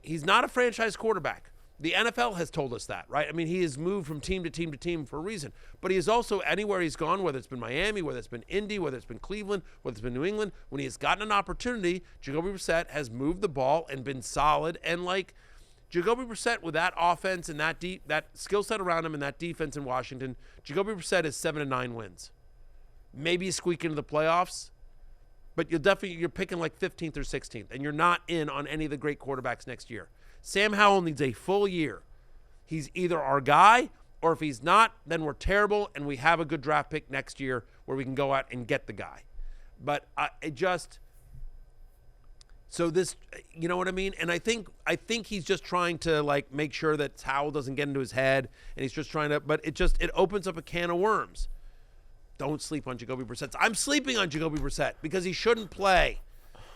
he's not a franchise quarterback, The NFL has told us that, right? I mean, he has moved from team to team to team for a reason. But he is also, anywhere he's gone, whether it's been Miami, whether it's been Indy, whether it's been Cleveland, whether it's been New England, when he has gotten an opportunity, Jacoby Brissett has moved the ball and been solid. And like Jacoby Brissett with that offense and that skill set around him and that defense in Washington, Jacoby Brissett is 7-9 wins. Maybe you squeak into the playoffs, but you're picking like 15th or 16th, and you're not in on any of the great quarterbacks next year. Sam Howell needs a full year. He's either our guy, or if he's not, then we're terrible, and we have a good draft pick next year where we can go out and get the guy. But so this, you know what I mean? And I think he's just trying to like make sure that Howell doesn't get into his head, and he's just trying to. But it opens up a can of worms. Don't sleep on Jacoby Brissett. I'm sleeping on Jacoby Brissett because he shouldn't play.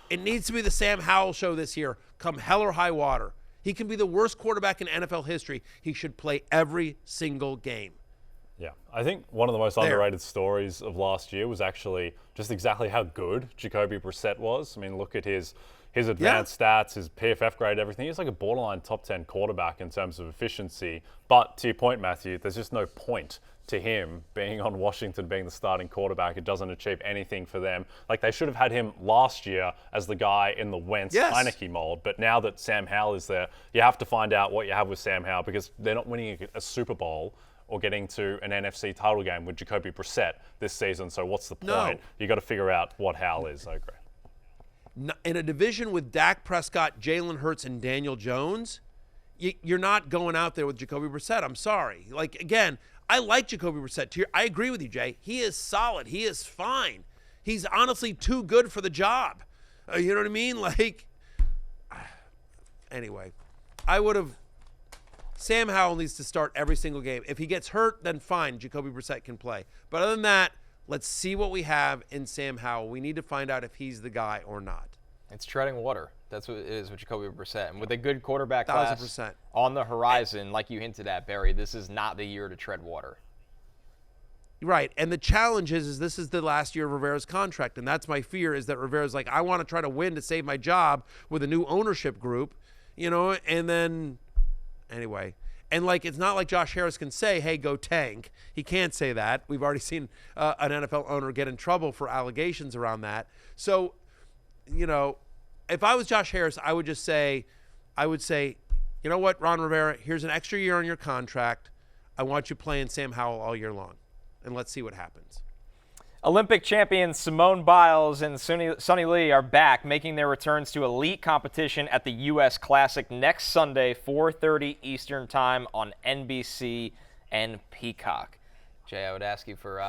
It needs to be the Sam Howell show this year, come hell or high water. He can be the worst quarterback in NFL history. He should play every single game. Yeah, I think one of the most underrated stories of last year was actually just exactly how good Jacoby Brissett was. I mean, look at his advanced stats, his PFF grade, everything. He's like a borderline top 10 quarterback in terms of efficiency. But to your point, Matthew, there's just no point to him being on Washington, being the starting quarterback. It doesn't achieve anything for them. Like, they should have had him last year as the guy in the Wentz-Heineke mold. But now that Sam Howell is there, you have to find out what you have with Sam Howell, because they're not winning a Super Bowl or getting to an NFC title game with Jacoby Brissett this season. So what's the point? No. You got to figure out what Howell is. I agree. In a division with Dak Prescott, Jalen Hurts, and Daniel Jones, you're not going out there with Jacoby Brissett. I'm sorry. Like, again, I like Jacoby Brissett. I agree with you, Jay. He is solid. He is fine. He's honestly too good for the job. You know what I mean? Like, anyway, Sam Howell needs to start every single game. If he gets hurt, then fine, Jacoby Brissett can play. But other than that, let's see what we have in Sam Howell. We need to find out if he's the guy or not. It's treading water. That's what it is with Jacoby Brissett. And with a good quarterback class 1,000%. on the horizon, like you hinted at, Barry, this is not the year to tread water. Right. And the challenge is this is the last year of Rivera's contract. And that's my fear, is that Rivera's like, I want to try to win to save my job with a new ownership group, and then anyway. And, like, it's not like Josh Harris can say, hey, go tank. He can't say that. We've already seen an NFL owner get in trouble for allegations around that. So, if I was Josh Harris, I would say, you know what, Ron Rivera, here's an extra year on your contract. I want you playing Sam Howell all year long, and let's see what happens. Olympic champions Simone Biles and Sunny Lee are back, making their returns to elite competition at the U.S. Classic next Sunday, 4:30 Eastern Time on NBC and Peacock. Jay, I would ask you for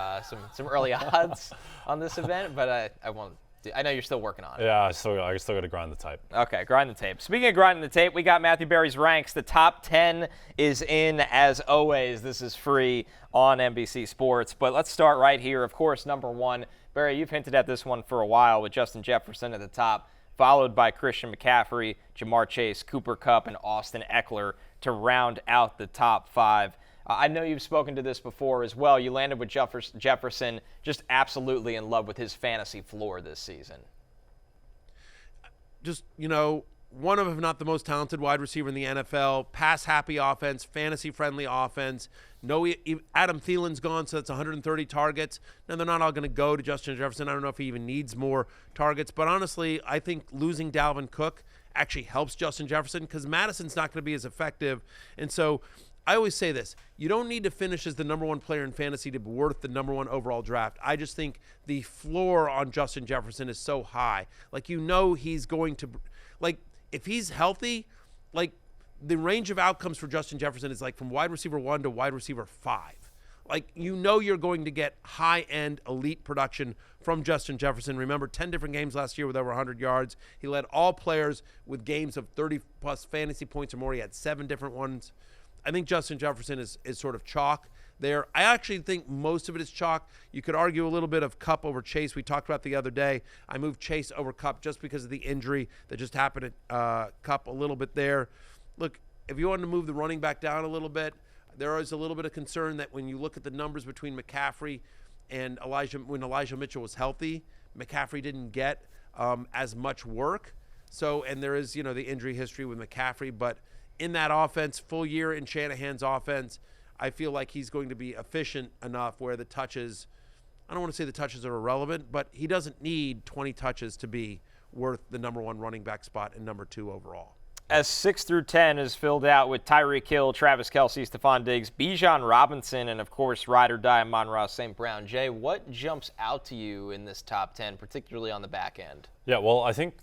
some early odds on this event, but I won't. I know you're still working on it. Yeah, I still got to grind the tape. Okay, grind the tape. Speaking of grinding the tape, we got Matthew Berry's ranks. The top 10 is in, as always. This is free on NBC Sports. But let's start right here. Of course, number one, Barry, you've hinted at this one for a while with Justin Jefferson at the top, followed by Christian McCaffrey, Jamar Chase, Cooper Kupp, and Austin Eckler to round out the top five. I know you've spoken to this before as well. You landed with Jefferson, just absolutely in love with his fantasy floor this season. Just, one of, if not the most talented wide receiver in the NFL, pass-happy offense, fantasy-friendly offense. No, Adam Thielen's gone, so that's 130 targets. Now, they're not all going to go to Justin Jefferson. I don't know if he even needs more targets. But honestly, I think losing Dalvin Cook actually helps Justin Jefferson because Madison's not going to be as effective. And so I always say this, you don't need to finish as the number one player in fantasy to be worth the number one overall draft. I just think the floor on Justin Jefferson is so high. Like, he's going to, like, if he's healthy, like, the range of outcomes for Justin Jefferson is like from wide receiver 1 to wide receiver 5. Like, you're going to get high-end elite production from Justin Jefferson. Remember, 10 different games last year with over 100 yards. He led all players with games of 30-plus fantasy points or more. He had 7 different ones. I think Justin Jefferson is sort of chalk there. I actually think most of it is chalk. You could argue a little bit of Kupp over Chase. We talked about the other day. I moved Chase over Kupp just because of the injury that just happened at Kupp a little bit there. Look, if you wanted to move the running back down a little bit, there is a little bit of concern that when you look at the numbers between McCaffrey and when Elijah Mitchell was healthy, McCaffrey didn't get as much work. So, and there is, the injury history with McCaffrey, but in that offense, full year in Shanahan's offense, I feel like he's going to be efficient enough where the touches, I don't want to say the touches are irrelevant, but he doesn't need 20 touches to be worth the number 1 running back spot and number 2 overall. As 6 through 10 is filled out with Tyreek Hill, Travis Kelce, Stephon Diggs, Bijan Robinson, and of course, ride or die Amon-Ra St. Brown. Jay, what jumps out to you in this top 10, particularly on the back end? Yeah, well, I think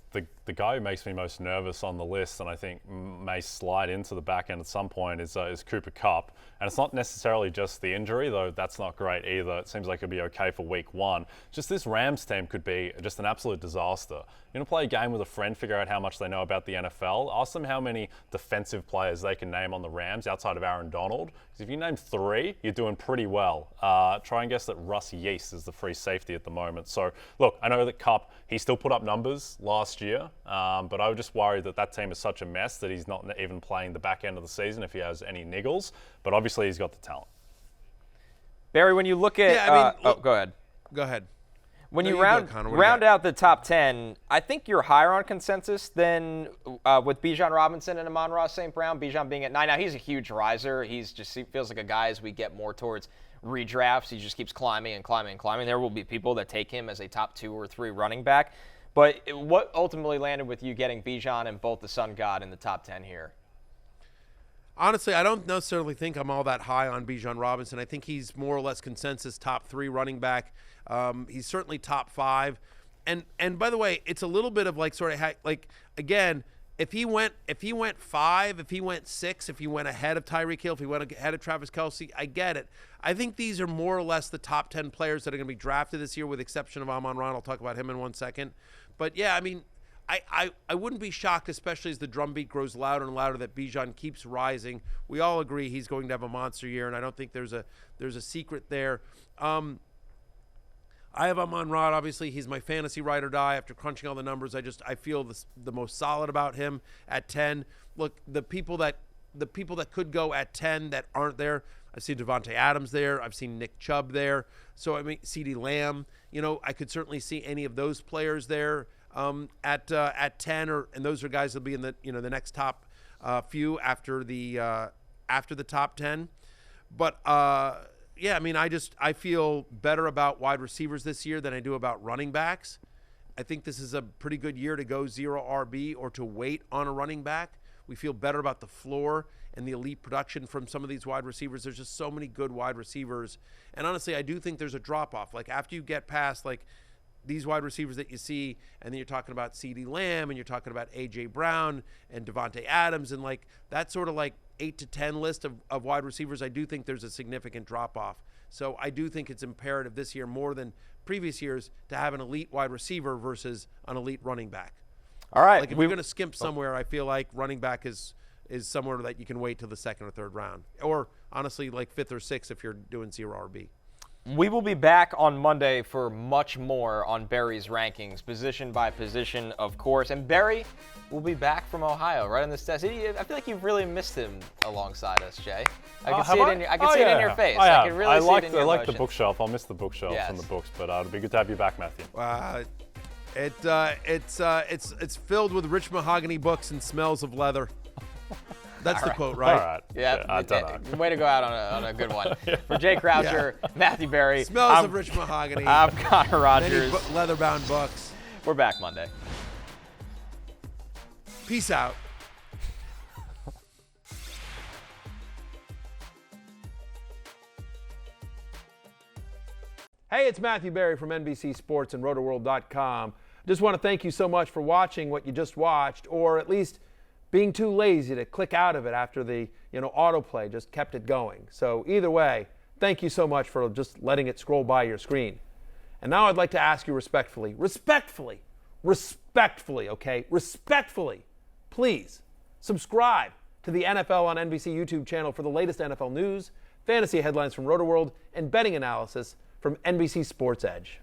the guy who makes me most nervous on the list, and I think may slide into the back end at some point, is Cooper Kupp. And it's not necessarily just the injury, though that's not great either. It seems like it'll be okay for week 1. Just this Rams team could be just an absolute disaster. You're going to play a game with a friend, figure out how much they know about the NFL. Ask them how many defensive players they can name on the Rams outside of Aaron Donald. Because if you name 3, you're doing pretty well. Try and guess that Russ Yeast is the free safety at the moment. So, look, I know that Kupp, he still put up numbers last year, but I would just worry that team is such a mess that he's not even playing the back end of the season if he has any niggles. But obviously, he's got the talent. Barry, when you look at go ahead. Go ahead. When you round out the top 10, I think you're higher on consensus than with Bijan Robinson and Amon-Ra St. Brown. Bijan being at 9. Now, he's a huge riser. He feels like a guy as we get more towards redrafts. He just keeps climbing and climbing and climbing. There will be people that take him as a top 2 or 3 running back. But what ultimately landed with you getting Bijan and both the Sun God in the top 10 here? Honestly, I don't necessarily think I'm all that high on Bijan Robinson. I think he's more or less consensus top 3 running back. He's certainly top 5. And by the way, it's a little bit of like sort of like, again, if he went 5, if he went 6, if he went ahead of Tyreek Hill, if he went ahead of Travis Kelce, I get it. I think these are more or less the top 10 players that are going to be drafted this year, with the exception of Amon-Ra. I'll talk about him in 1 second. But yeah, I mean, I wouldn't be shocked, especially as the drumbeat grows louder and louder, that Bijan keeps rising. We all agree he's going to have a monster year, and I don't think there's a secret there. I have Amon-Ra. Obviously, he's my fantasy ride or die. After crunching all the numbers, I feel the most solid about him at 10. Look, the people that could go at 10 that aren't there, I've seen Davante Adams there. I've seen Nick Chubb there. So I mean, CeeDee Lamb. I could certainly see any of those players there at 10, and those are guys that'll be in the the next top few after the top 10. But yeah, I mean, I feel better about wide receivers this year than I do about running backs. I think this is a pretty good year to go 0 RB or to wait on a running back. We feel better about the floor and the elite production from some of these wide receivers. There's just so many good wide receivers. And honestly, I do think there's a drop-off. Like, after you get past, like, these wide receivers that you see, and then you're talking about CeeDee Lamb, and you're talking about A.J. Brown and Davante Adams, and, like, that sort of, like, 8 to 10 list of wide receivers, I do think there's a significant drop-off. So I do think it's imperative this year, more than previous years, to have an elite wide receiver versus an elite running back. All right. Like, if we're going to skimp somewhere, I feel like running back is somewhere that you can wait till the 2nd or 3rd round. Or, honestly, like 5th or 6th if you're doing 0 RB. We will be back on Monday for much more on Barry's rankings, position by position, of course. And Barry will be back from Ohio, right on this test. I feel like you've really missed him alongside us, Jay. I can see it in your face. I can really see it in your I like the emotions. bookshelf. I'll miss the bookshelf and the books, but it'll be good to have you back, Matthew. It's filled with rich mahogany books and smells of leather. That's the quote, right? All right. Yeah, I don't know. Way to go out on a good one. For Jay Croucher, Matthew Berry. Smells of rich mahogany. I'm Connor Rogers. Many leather-bound books. We're back Monday. Peace out. Hey, it's Matthew Berry from NBC Sports and Rotoworld.com. Just want to thank you so much for watching what you just watched, or at least being too lazy to click out of it after the autoplay just kept it going. So either way, thank you so much for just letting it scroll by your screen. And now I'd like to ask you respectfully, please subscribe to the NFL on NBC YouTube channel for the latest NFL news, fantasy headlines from Rotoworld, and betting analysis from NBC Sports Edge.